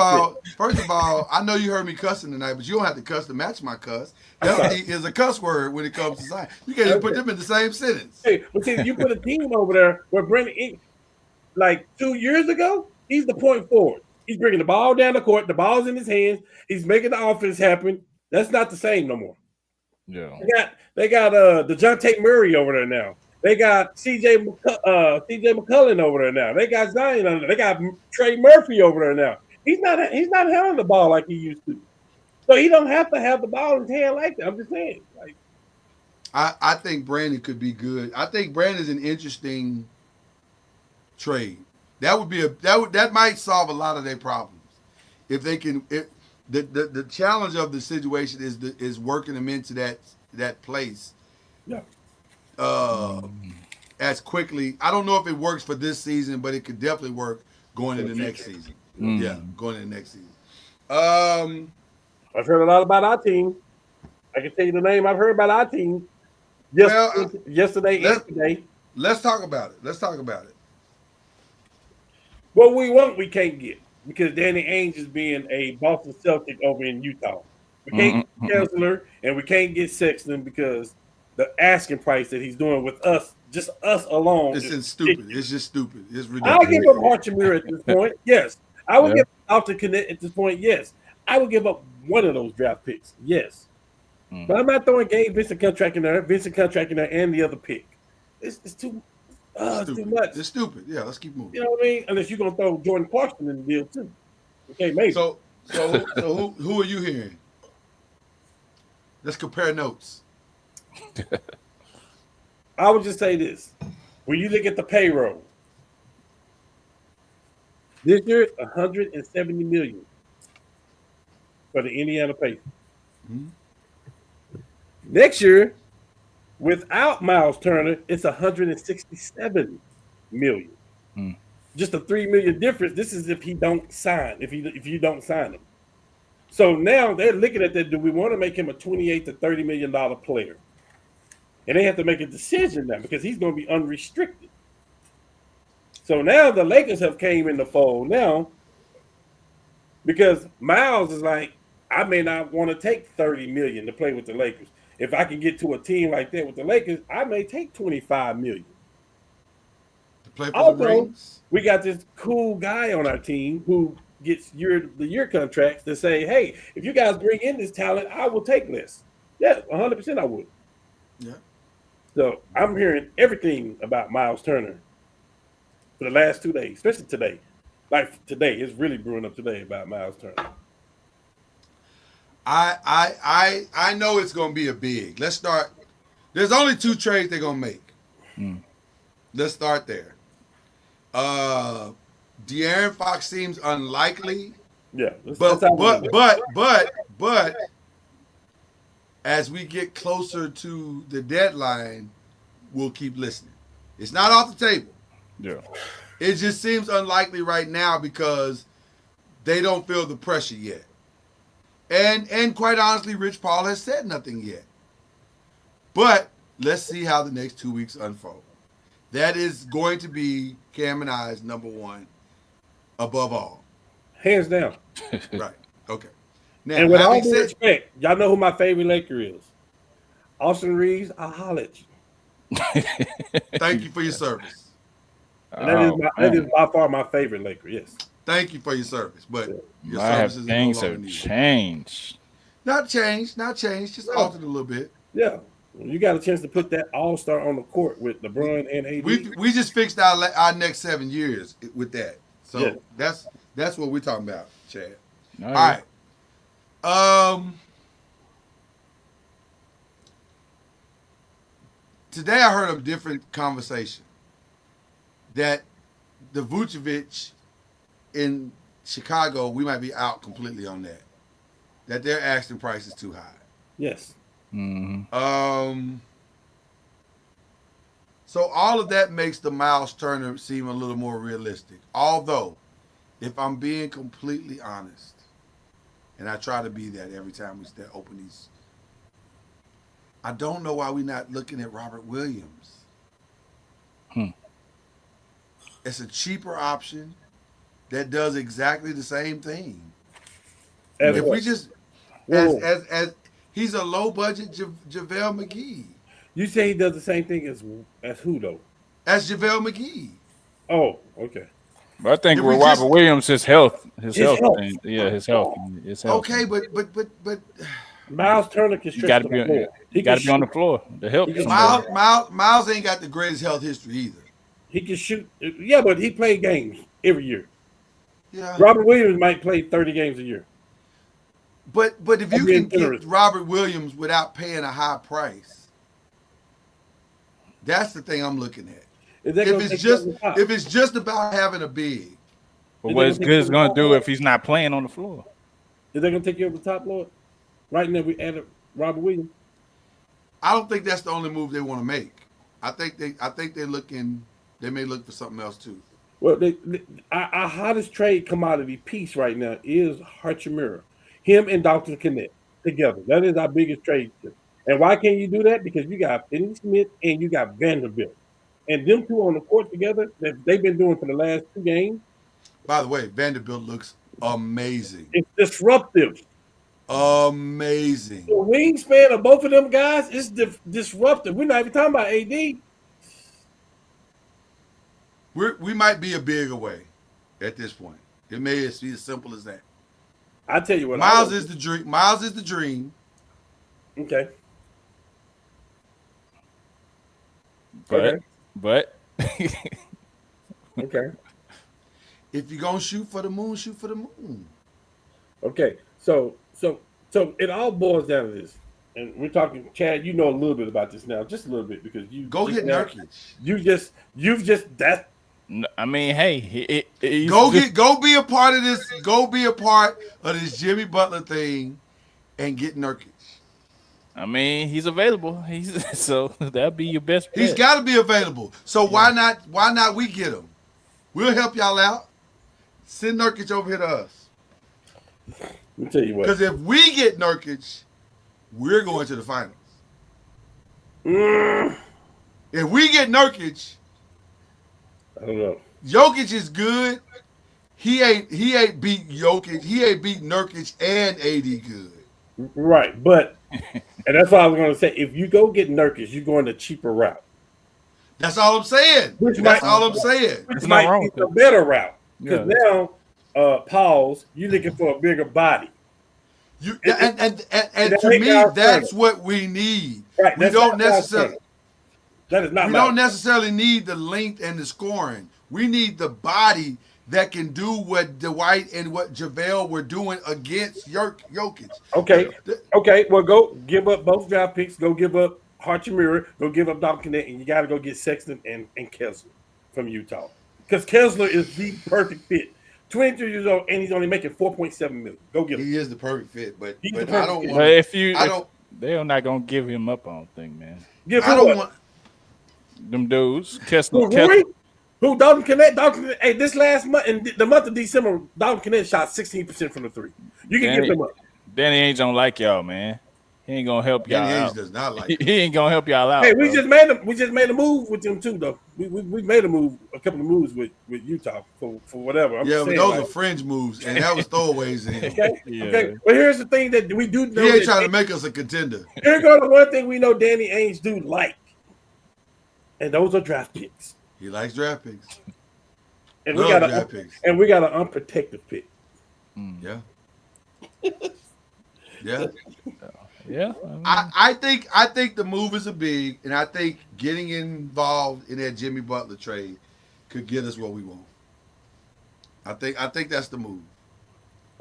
all, I know you heard me cussing tonight, but you don't have to cuss to match my cuss. Healthy is a cuss word when it comes to Zion. You can't even put them in the same sentence. Hey, but see, you put a team over there where Brandon Ingram, like 2 years ago, he's the point forward. He's bringing the ball down the court. The ball's in his hands. He's making the offense happen. That's not the same no more. Yeah. They got DeJounte Murray over there now. They got CJ McCollum over there now. They got Zion under there. They got Trey Murphy over there now. He's not handling the ball like he used to. So he don't have to have the ball in his hand like that. I'm just saying. Like, I think Brandon could be good. I think Brandon's an interesting trade. That might solve a lot of their problems. If they can the challenge of the situation is working them into that place. Yeah. As quickly. I don't know if it works for this season, but it could definitely work going into next season. Yeah, going into next season. I've heard a lot about our team. I can tell you the name I've heard about our team yesterday and today. Let's talk about it. What we want, we can't get because Danny Ainge is being a Boston Celtic over in Utah. We can't get Carousel and we can't get Sexton because the asking price that he's doing with us, just us alone. It's stupid. It's just stupid. It's ridiculous. I'll give up Archimere at this point. Yes. I will give up Alton Connect at this point. Yes. I would give up one of those draft picks. Yes. But I'm not throwing Vincent contract in there, and the other pick. It's too much. It's stupid. Yeah, let's keep moving. You know what I mean? Unless you're gonna throw Jordan Clarkson in the deal too. Okay, maybe. So who are you hearing? Let's compare notes. I would just say this: when you look at the payroll, this year $170 million for the Indiana Pacers. Next year, without Miles Turner, it's $167 million. Just a $3 million difference. This is if he don't sign. If you don't sign him. So now they're looking at that. Do we want to make him a $28 to $30 million player? And they have to make a decision now because he's going to be unrestricted. So now the Lakers have came in the fold now because Miles is like, I may not want to take $30 million to play with the Lakers. If I can get to a team like that with the Lakers, I may take $25 million. To play for Also, the rings? We got this cool guy on our team who gets the year contracts that say, hey, if you guys bring in this talent, I will take less. Yeah, 100% I would. Yeah. So I'm hearing everything about Miles Turner for the last 2 days, especially today. Like today, it's really brewing up today about Miles Turner. I know it's going to be a big. Let's start. There's only 2 trades they're going to make. Let's start there. De'Aaron Fox seems unlikely. Yeah, but as we get closer to the deadline, we'll keep listening. It's not off the table. Yeah. It just seems unlikely right now because they don't feel the pressure yet. And quite honestly, Rich Paul has said nothing yet. But let's see how the next 2 weeks unfold. That is going to be Cam and I's number one above all. Hands down. Right. Okay. Now, And with all having due said, respect, y'all know who my favorite Laker is. Austin Reeves, I'll holler at you. thank you for your service. And that is by far my favorite Laker, yes. Thank you for your service, but your I have services things no longer have needed. changed. Not changed, just altered a little bit. Yeah. You got a chance to put that all-star on the court with LeBron and AD. We just fixed our next 7 years with that. So Yeah. that's what we're talking about, Chad. No, All right. Today I heard a different conversation that the Vucevic in Chicago, we might be out completely on that. That their asking price is too high. Yes. Mm-hmm. So all of that makes the Miles Turner seem a little more realistic. Although, if I'm being completely honest, and I try to be that every time we open these, I don't know why we're not looking at Robert Williams. It's a cheaper option that does exactly the same thing. If we just, as he's a low budget JaVale McGee. You say he does the same thing as who though? As JaVale McGee. Oh, okay. But I think If with we Robert just- Williams, his health. His His health. health. Okay, but Miles Turner can You stretch got to the be. floor. You got to be on the floor to help. He can somebody. Miles ain't got the greatest health history either. He can shoot. Yeah, but he played games every year. Yeah. Robert Williams might play 30 games a year. But if you I'm being can generous. get Robert Williams without paying a high price, that's the thing I'm looking at. Is that gonna take you over the top? If it's just about having a big, But what is good is going to do if he's not playing on the floor? Is that going to take you over the top, Lord? Right now, we added Robert Williams. I don't think that's the only move they want to make. I think they're looking. They may look for something else too. Well, our hottest trade commodity piece right now is Hachimura. Him and Dr. Kenneth together. That is our biggest trade. And why can't you do that? Because you got Finney Smith and you got Vanderbilt. And them two on the court together, that they've been doing for the last 2 games. By the way, Vanderbilt looks amazing. It's disruptive. Amazing. The wingspan of both of them guys is disruptive. We're not even talking about AD. We might be a big away at this point. It may be as simple as that. I tell you what, Miles is the dream. Miles is the dream. okay. But Okay. If you're gonna shoot for the moon, shoot for the moon. Okay. So it all boils down to this. And we're talking, Chad, you know a little bit about this now, just a little bit, because you Go get Nurkic. You've just that. I mean, hey, Go be a part of this. Go be a part of this Jimmy Butler thing, and get Nurkic. I mean, he's available. So that'll be your best bet. He's got to be available. So why not we get him? We'll help y'all out. Send Nurkic over here to us. Let me tell you what. Because if we get Nurkic, we're going to the finals. If we get Nurkic, I don't know. Jokic is good. He ain't beat Jokic. He ain't beat Nurkic and AD good. Right, but and that's what I was going to say. If you go get Nurkic, you're going the cheaper route. That's all I'm saying. That's all I'm saying. Which There's might nothing wrong be with the that. better route. Because Yeah. now, Pauls, you're looking for a bigger body. And That to ain't me, our that's thing. what we need. Right, We that's don't not our necessarily. thing. That is not We my don't necessarily need the length and the scoring. We need the body that can do what Dwight and what JaVale were doing against Jokic. Okay. Well, go give up both draft picks. Go give up Hachimura. Go give up Dr. Kenneth, and you got to go get Sexton and Kessler from Utah, because Kessler is the perfect fit. 22 years old, and he's only making $4.7 million. Go get him. He is the perfect fit, but He's the I perfect don't fit. want. But they're not gonna give him up, I don't think, man. Give I who don't up? want. Them dudes, Who, Kessler. Rory? Who? Dalton Kenneth? Hey, this last month, in the month of December, Dalton Kenneth shot 16% from the three. You can Danny, give them up. Danny Ainge don't like y'all, man. He ain't gonna help y'all Danny Ainge out. does not like He him. ain't gonna help y'all out. Hey, we bro. just made a move with them too, though. We made a couple of moves with Utah for whatever. I'm Yeah, just but saying, those like, are fringe moves, and that was throwaways in him. okay. Yeah. Okay. But here's the thing that we do know. He ain't that trying to make us a contender. Here goes the one thing we know Danny Ainge do like, and those are draft picks. He likes draft picks. And Love draft picks. and we got an unprotected pick. Yeah. Yeah. Yeah. I think the move is a big, and I think getting involved in that Jimmy Butler trade could get us what we want. I think that's the move.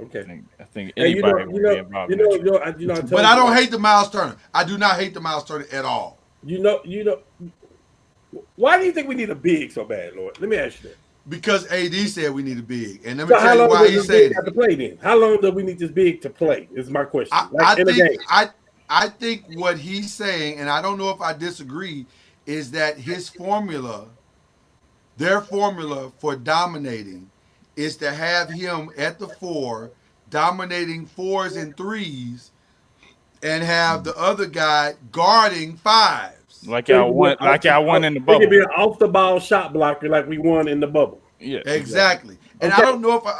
Okay. I think Hey, anybody would be involved in that trade. But I don't hate the Miles Turner. I do not hate the Miles Turner at all. You know. Why do you think we need a big so bad, Lord? Let me ask you that. Because AD said we need a big, and let me So how tell you long why does he this said big it. have to play then? How long do we need this big to play? Is my question. I think what he's saying, and I don't know if I disagree, is that his formula, their formula for dominating, is to have him at the 4, dominating 4s and 3s, and have the other guy guarding 5s. Like y'all won in the bubble. It could be an off the ball shot blocker like we won in the bubble. Yeah, Exactly. And Okay. I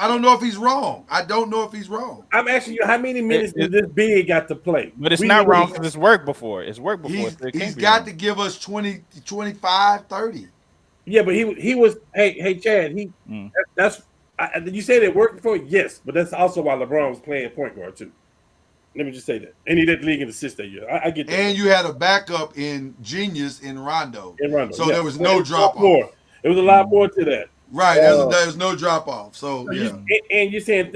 don't know if he's wrong. I don't know if he's wrong. I'm asking you, how many minutes does this big got to play? But it's not wrong because it's worked before. It's worked before. He's so it can't he's be got wrong. to give us 20, 25, 30. Yeah, but he was. Hey, Chad. You said it worked before. Yes, but that's also why LeBron was playing point guard too. Let me just say that, and he led the league in assists that year. I get that. And you had a backup in Genius in Rondo. So yeah. there was no drop off. More. There was a lot more to that. Right. There's no drop off. So yeah. And you're saying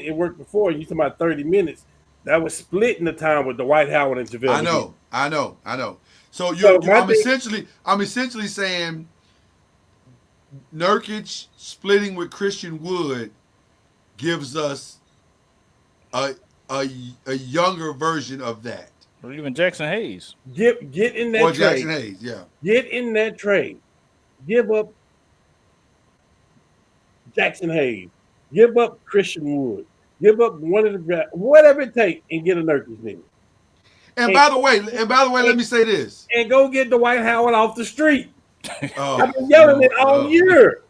it worked before. You talking about 30 minutes. That was splitting the time with Dwight Howard and JaVale. I know. So I'm essentially saying Nurkic splitting with Christian Wood gives us a younger version of that. Or even Jackson Hayes. Get in that Or trade. Jackson Hayes, yeah. Get in that trade. Give up Jackson Hayes. Give up Christian Wood. Give up one of the draft, whatever it takes, and get a Nurkic in. And by the way, let me say this. And go get Dwight Howard off the street. Oh, I've been yelling it all year.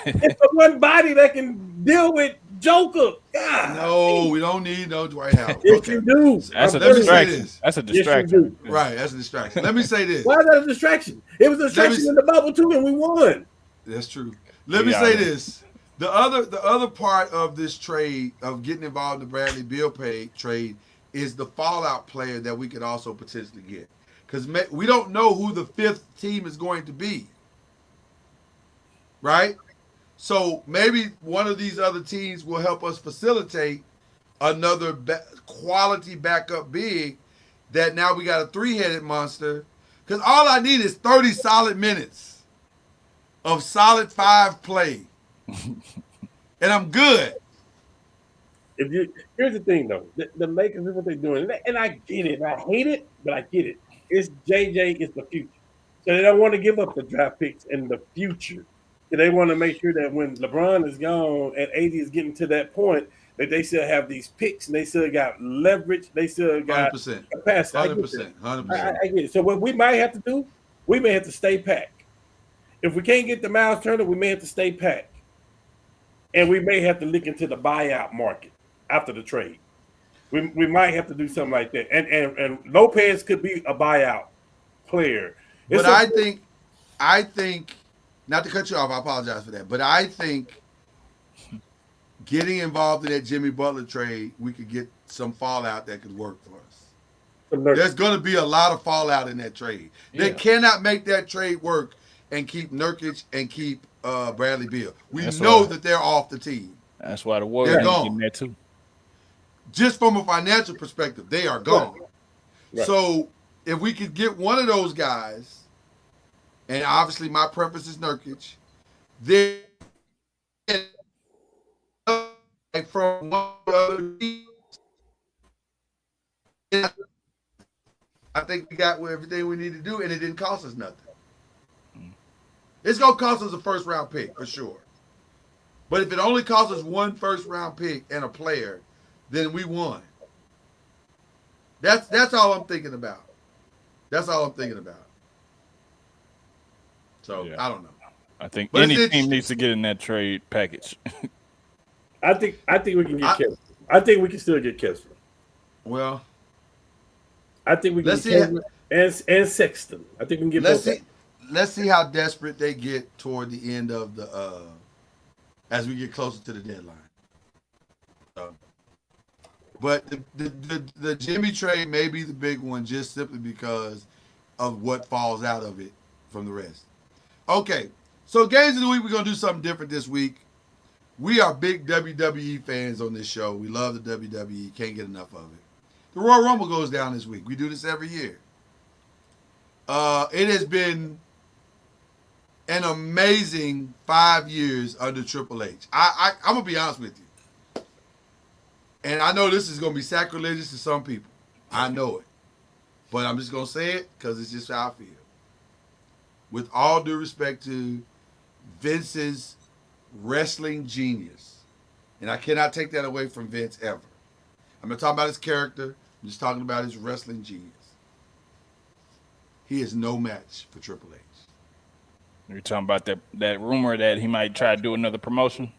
It's the one body that can deal with Joker. God. No, we don't need no Dwight Howard. Yes, you do. That's a Let me say distraction. this. That's a Yes, you distraction. do. Right, that's a distraction. Let me say this. Why is that a distraction? It was a distraction in the bubble too, and we won. That's true. Let me say this. The other part of this trade, of getting involved in the Bradley Beal trade, is the fallout player that we could also potentially get. Because we don't know who the 5th team is going to be. Right? So maybe one of these other teams will help us facilitate another quality backup big that now we got a 3-headed monster. Because all I need is 30 solid minutes of solid 5 play. And I'm good. Here's the thing, though. The Lakers is what they're doing. And I get it. I hate it, but I get it. It's JJ is the future. So they don't want to give up the draft picks in the future. They want to make sure that when LeBron is gone and AD is getting to that point, that they still have these picks and they still got leverage. They still got 100%. capacity. 100%. I get it. So what we might have to do, we may have to stay packed. If we can't get the Miles Turner, we may have to stay packed. And we may have to look into the buyout market after the trade. We might have to do something like that. And Lopez could be a buyout player. But I think, not to cut you off, I apologize for that. But I think getting involved in that Jimmy Butler trade, we could get some fallout that could work for us. There's going to be a lot of fallout in that trade. Yeah. They cannot make that trade work and keep Nurkic and keep Bradley Beal. We know that they're off the team. That's why the Warriors are getting there too. Just from a financial perspective, they are gone. Right. So if we could get one of those guys, and obviously my preference is Nurkic, then from one other team, I think we got everything we need to do, and it didn't cost us nothing. It's going to cost us a first-round pick, for sure. But if it only costs us one first-round pick and a player, then we won. That's all I'm thinking about. That's all I'm thinking about. So Yeah. I don't know. I think But any it's team needs to get in that trade package. I think we can get Kessler. I think we can still get Kessler. Well, I think we can let's get see. Kessler and Sexton. I think we can get Let's both. see. Let's see how desperate they get toward the end of the as we get closer to the deadline. But the Jimmy trade may be the big one just simply because of what falls out of it from the rest. Okay, so games of the week, we're going to do something different this week. We are big WWE fans on this show. We love the WWE, can't get enough of it. The Royal Rumble goes down this week. We do this every year. It has been an amazing 5 years under Triple H. I'm going to be honest with you. And I know this is going to be sacrilegious to some people. I know it. But I'm just going to say it because it's just how I feel. With all due respect to Vince's wrestling genius. And I cannot take that away from Vince ever. I'm not talking about his character. I'm just talking about his wrestling genius. He is no match for Triple H. You're talking about that rumor that he might try to do another promotion?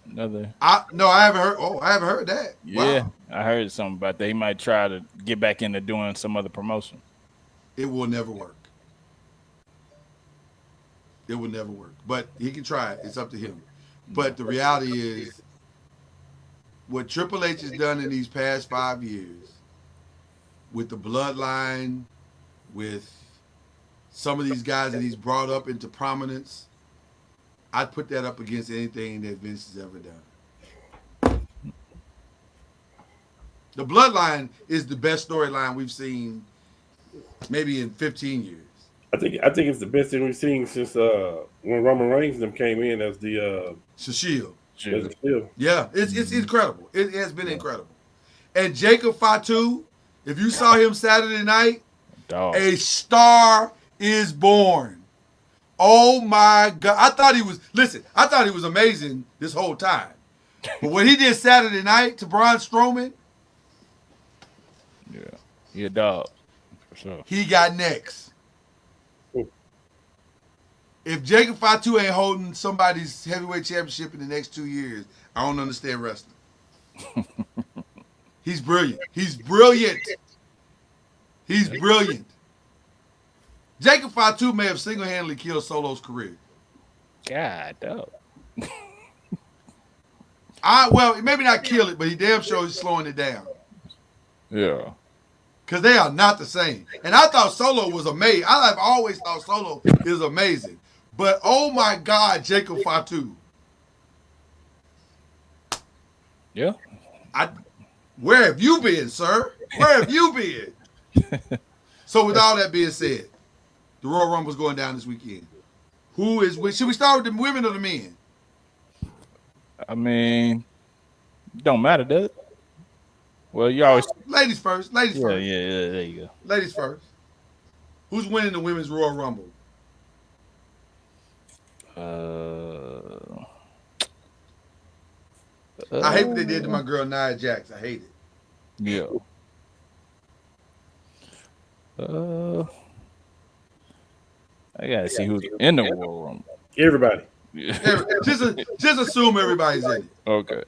No, I haven't heard. Oh, I haven't heard that. Yeah, Wow. I heard something about that. He might try to get back into doing some other promotion. It will never work. It will never work. But he can try it. It's up to him. But the reality is, what Triple H has done in these past 5 years, with the bloodline, with some of these guys that he's brought up into prominence, I'd put that up against anything that Vince has ever done. The bloodline is the best storyline we've seen maybe in 15 years. I think it's the best thing we've seen since when Roman Reigns them came in as the Shield. Yeah, it's incredible. It has been incredible. And Jacob Fatu, if you saw him Saturday night, a star is born. Oh my God. I thought he was amazing this whole time. But what he did Saturday night to Braun Strowman, yeah, he a dog. For sure. He got next. If Jacob Fatu ain't holding somebody's heavyweight championship in the next 2 years, I don't understand wrestling. He's brilliant. He's brilliant. Jacob Fatu may have single-handedly killed Solo's career. God, dog. Well, maybe not kill it, but he damn sure is slowing it down. Yeah. Because they are not the same. And I thought Solo was amazing. I've always thought Solo is amazing. But, oh, my God, Jacob Fatu. Yeah. Where have you been, sir? Where have you been? So, with all that being said, the Royal Rumble's going down this weekend. Should we start with the women or the men? I mean, don't matter, does it? Well, you always... Ladies first. Yeah, there you go. Ladies first. Who's winning the women's Royal Rumble? I hate what they did to my girl Nia Jax. I hate it. Yeah. I gotta see who's in the Royal Rumble. Everybody. Just assume everybody's in it. Okay.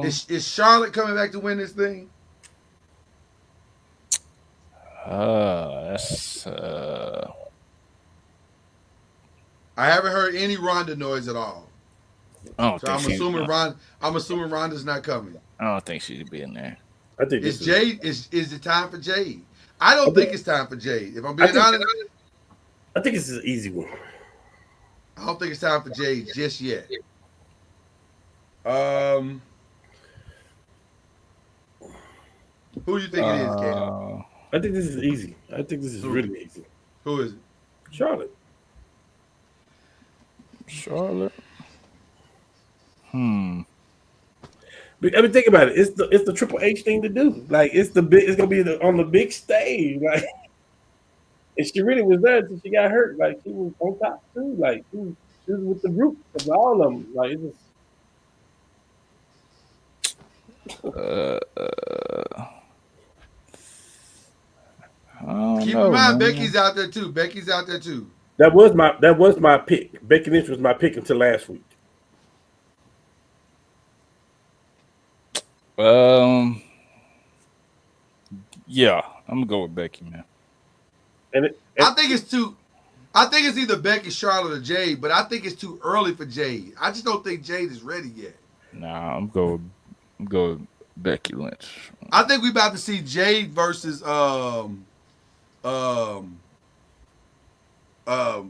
Is Charlotte coming back to win this thing? That's I haven't heard any Ronda noise at all. I don't So think I'm assuming Ronda's not coming. I don't think she'd be in there. I think Is it time for Jade? I don't think it's time for Jade. If I'm being honest, I think it's an easy one. I don't think it's time for Jade just yet. Who do you think it is, Cam? I think this is easy. I think this is really easy. Who is it? Charlotte. I mean, think about it. It's the Triple H thing to do. Like it's gonna be on the big stage. Like, and she really was there until she got hurt. Like she was on top too. Like she was with the group of all of them. Like it Keep in mind, Becky's out there too. Becky's out there too. That was my pick. Becky Lynch was my pick until last week. Yeah, I'm gonna go with Becky, man. I think it's either Becky, Charlotte, or Jade, but I think it's too early for Jade. I just don't think Jade is ready yet. Nah, I'm going with Becky Lynch. I think we about to see Jade versus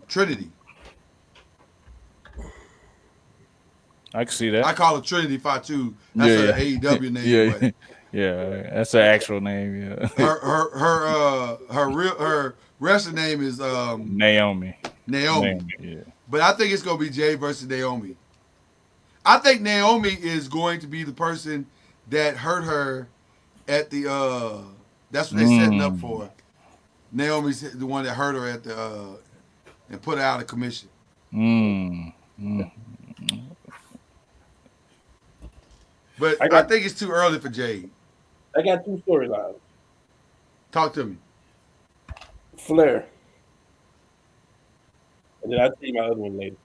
Trinity. I can see that. I call her Trinity Fatu. That's her AEW name. Yeah, yeah, that's her actual name. Yeah. Her wrestling name is Naomi. Yeah. But I think it's gonna be Jade versus Naomi. I think Naomi is going to be the person that hurt her at the that's what they're setting up for. Naomi's the one that hurt her at the and put her out of commission. But I think it's too early for Jade. I got two storylines. Talk to me. Flair. And then I'll tell you my other one later.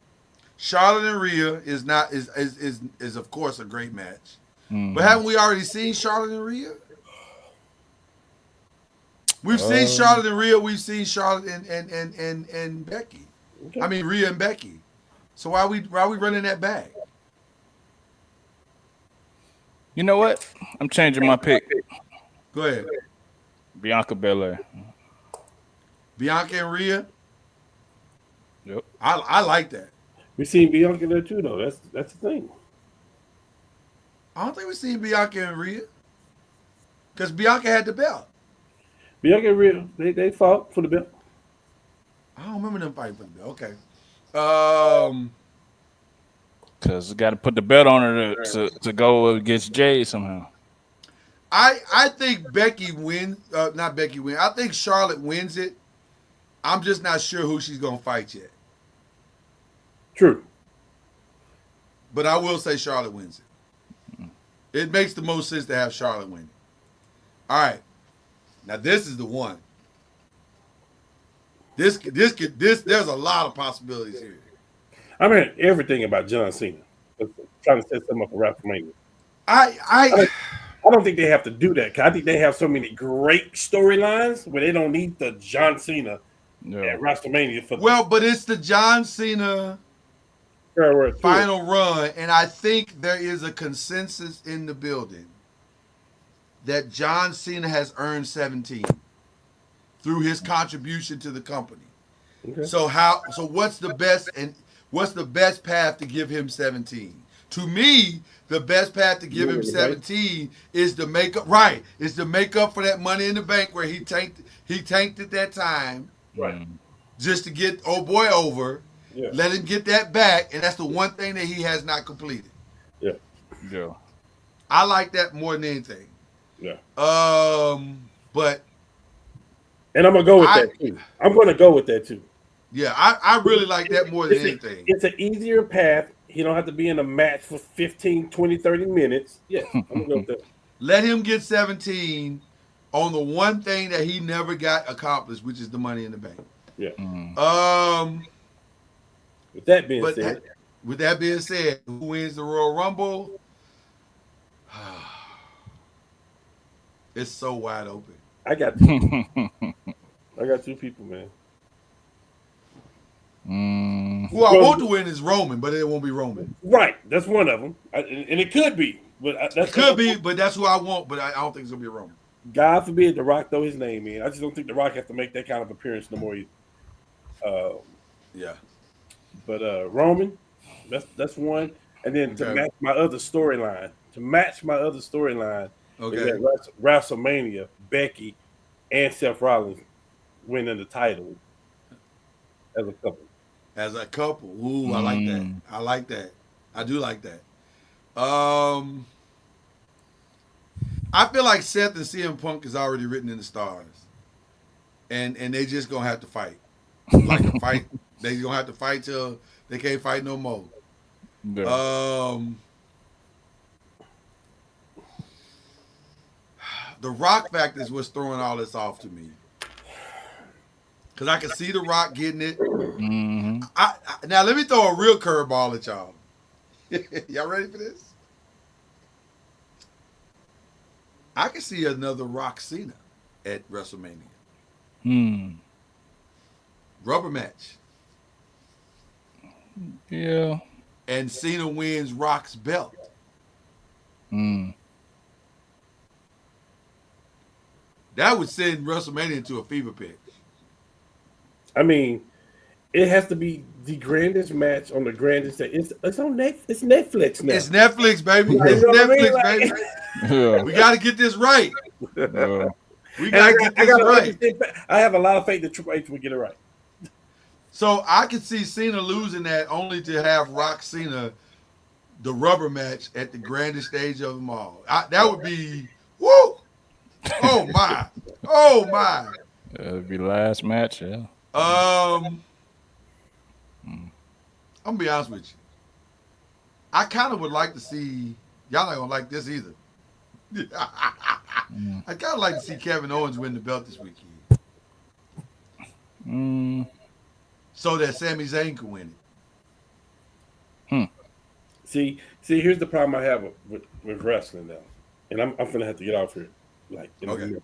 Charlotte and Rhea is of course a great match. But haven't we already seen Charlotte and Rhea? We've seen Charlotte and Rhea. We've seen Charlotte and Becky. Okay. I mean Rhea and Becky. So why are we running that back? You know what? I'm changing my pick. Go ahead. Bianca Belair. Bianca and Rhea. Yep. I like that. We seen Bianca there too, though. That's the thing. I don't think we've seen Bianca and Rhea. Because Bianca had the belt. Bianca and Rhea, they fought for the belt. I don't remember them fighting for the belt. Okay. Because got to put the belt on her to go against Jade somehow. I think Becky wins. Not Becky wins. I think Charlotte wins it. I'm just not sure who she's going to fight yet. True. But I will say Charlotte wins it. It makes the most sense to have Charlotte win it. All right. Now this is the one. There's a lot of possibilities here. I mean everything about John Cena. Trying to set something up for WrestleMania. I don't think they have to do that. I think they have so many great storylines where they don't need the John Cena at WrestleMania for. Well, but it's the John Cena final run, and I think there is a consensus in the building that John Cena has earned 17 through his contribution to the company. Okay. So what's the best path to give him 17? To me, the best path to give him 17 is to make up for that Money in the Bank where he tanked at that time. Right. Just to get old boy over. Yeah. Let him get that back, and that's the one thing that he has not completed. Yeah. Yeah. I like that more than anything. Yeah. But and I'm gonna go with that too. I'm gonna go with that too. Yeah, I really like that more than anything. It's an easier path. He don't have to be in a match for 15, 20, 30 minutes. Yeah, I'm gonna go with that. Let him get 17 on the one thing that he never got accomplished, which is the Money in the Bank. Yeah. With that being said, who wins the Royal Rumble? It's so wide open. I got two people, man. Who I want to win is Roman, but it won't be Roman. Right, that's one of them, and it could be, but but that's who I want. But I don't think it's gonna be Roman. God forbid The Rock throw his name in. I just don't think The Rock has to make that kind of appearance no more. Yeah. But Roman, that's one, and then to match my other storyline, okay, WrestleMania, Becky and Seth Rollins winning the title as a couple. Ooh, I like that. I do like that. I feel like Seth and CM Punk is already written in the stars, and they just gonna have to fight. Like a fight, they gonna have to fight till they can't fight no more. Yeah. The Rock factor is what's throwing all this off to me. Because I can see The Rock getting it. Mm-hmm. Now, let me throw a real curveball at y'all. Y'all ready for this? I can see another Rock Cena at WrestleMania. Rubber match. Yeah. And Cena wins Rock's belt. That would send WrestleMania into a fever pitch. I mean, it has to be the grandest match on the grandest day. It's on Netflix. It's Netflix now. It's Netflix, baby. You It's know what I mean? Netflix, Like- baby. Yeah. We got to get this right. Yeah. We got to get this right. I have a lot of faith that Triple H will get it right. So I could see Cena losing that only to have Rock Cena the rubber match at the grandest stage of them all. That would be woo. Oh my. Oh my. That'll be the last match, yeah. I'm gonna be honest with you. I kind of would like to see. Y'all not gonna like this either. I kind of like to see Kevin Owens win the belt this weekend, so that Sami Zayn can win it. See, here's the problem I have with wrestling now, and I'm gonna have to get off here. Like, Okay.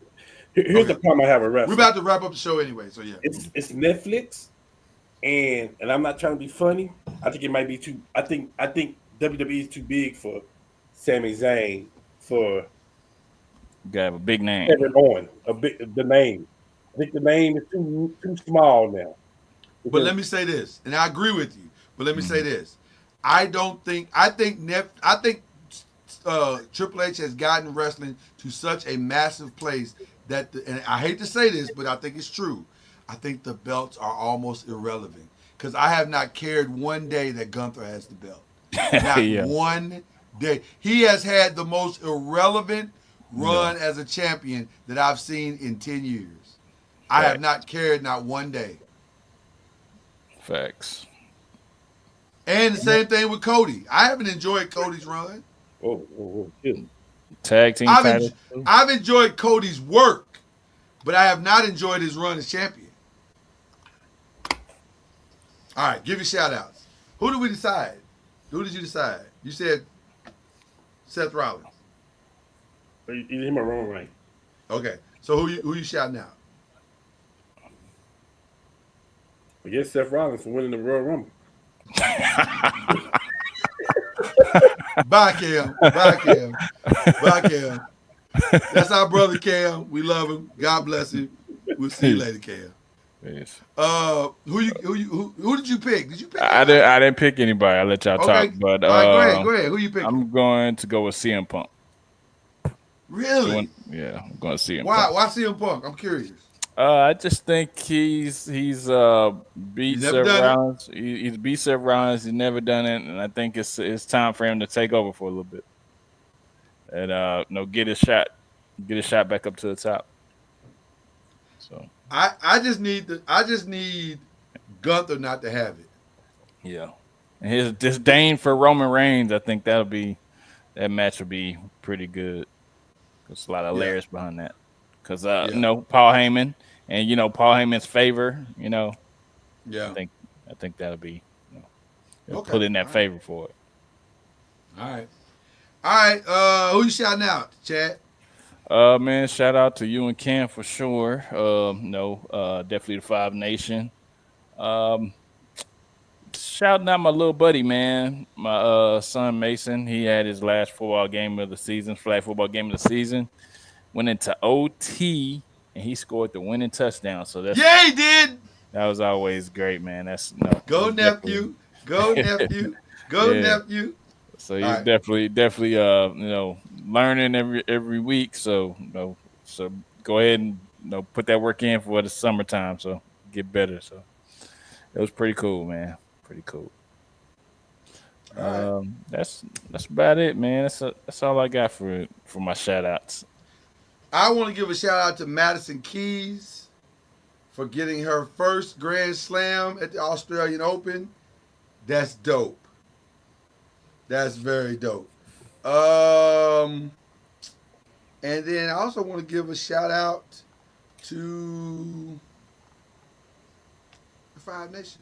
Here's the problem I have with wrestling. We're about to wrap up the show anyway, so yeah. It's Netflix, and I'm not trying to be funny. I think it might be too. I think WWE is too big for Sami Zayn for You gotta have a big name. Kevin Owens. The name. I think the name is too small now. But let me say this, and I agree with you. But let me say this: I think Triple H has gotten wrestling to such a massive place that, and I hate to say this, but I think it's true. I think the belts are almost irrelevant because I have not cared one day that Gunther has the belt. Not Yeah. one day. He has had the most irrelevant run as a champion that I've seen in 10 years. I have not cared not one day. Facts. And the same thing with Cody. I haven't enjoyed Cody's run. Excuse me. Tag team title. I've enjoyed Cody's work, but I have not enjoyed his run as champion. All right, give your shout outs. Who did we decide? Who did you decide? You said Seth Rollins. You hit my wrong right. Okay, so who you shouting out? I guess Seth Rollins for winning the Royal Rumble. Bye, Cam. Bye, Cam. Bye, Cam. That's our brother, Cam. We love him. God bless him. We'll see you later, Cam. Yes. Who did you pick? Did you pick? I didn't pick anybody. I'll let y'all talk. But all right, go ahead. Who you picking? I'm going to go with CM Punk. Really? I'm going to CM Why? Punk. Why CM Punk? I'm curious. I just think he's beat Seth Rollins. He's beat Seth Rollins. He's never done it, and I think it's time for him to take over for a little bit, and get his shot back up to the top. So I just need Gunther not to have it. yeah, and his disdain for Roman Reigns, I think that match will be pretty good. There's a lot of layers behind that. Because Paul Heyman and Paul Heyman's favor, Yeah. I think that'll be Okay. put in that favor for it. All right. Who you shouting out, Chad? Man, shout out to you and Cam for sure. Definitely the Five Nation. Shouting out my little buddy, man. My son Mason. He had his last flag football game of the season. Went into OT and he scored the winning touchdown. So he did. That was always great, man. Go nephew. Go nephew. Go nephew. So he's definitely learning every week. So so go ahead and put that work in for the summertime. So get better. So it was pretty cool, man. Pretty cool. All right. That's about it, man. That's all I got for my shout outs. I want to give a shout out to Madison Keys for getting her first Grand Slam at the Australian Open. That's dope. That's very dope. And then I also want to give a shout out to Five Nation.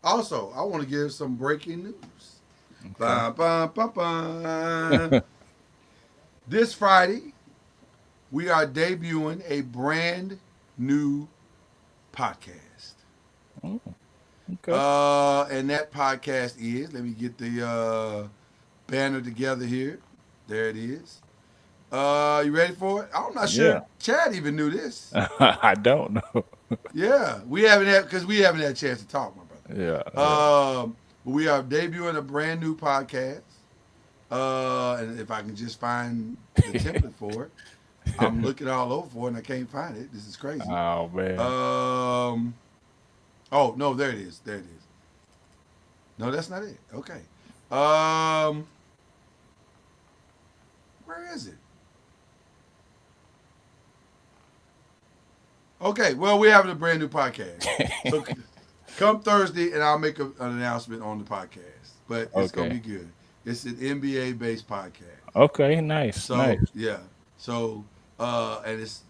Also, I want to give some breaking news. This Friday, we are debuting a brand new podcast. Oh, okay. And that podcast is, let me get the banner together here. There it is. You ready for it? I'm not sure Yeah. Chad even knew this. I don't know. Yeah, we haven't had a chance to talk, my brother. Yeah. We are debuting a brand new podcast. And if I can just find the template for it, I'm looking all over for it and I can't find it. This is crazy. Oh man. Oh no, there it is. There it is. No, that's not it. Okay. Where is it? Okay, well, we're having a brand new podcast. So come Thursday, and I'll make an announcement on the podcast. But it's going to be good. It's an NBA-based podcast. Okay, nice. So, nice. yeah. So, and it's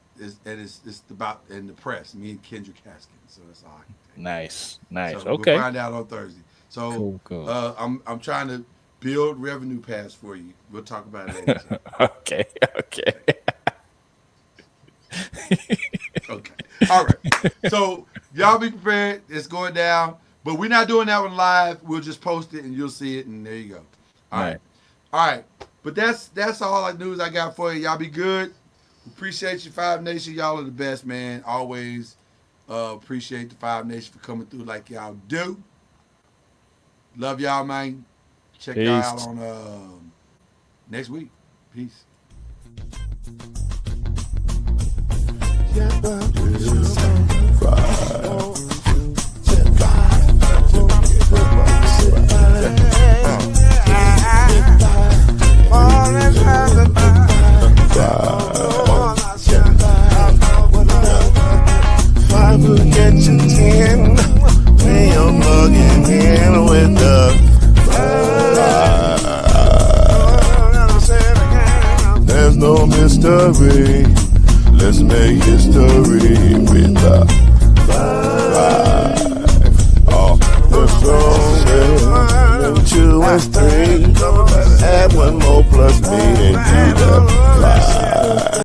about in the press, me and Kendrick Haskins. So that's all I can take. Nice. Nice. So okay. We'll find out on Thursday. So Cool. I'm trying to build revenue paths for you. We'll talk about it later. Okay. Okay. All right. So y'all be prepared. It's going down. But we're not doing that one live. We'll just post it and you'll see it and there you go. All right. But that's all the news I got for you. Y'all be good. Appreciate you, Five Nation. Y'all are the best, man. Always appreciate the Five Nation for coming through like y'all do. Love y'all, man. Check y'all out on next week. Peace. Get you 10 when you're plugging in with the there's no mystery. Let's make history with the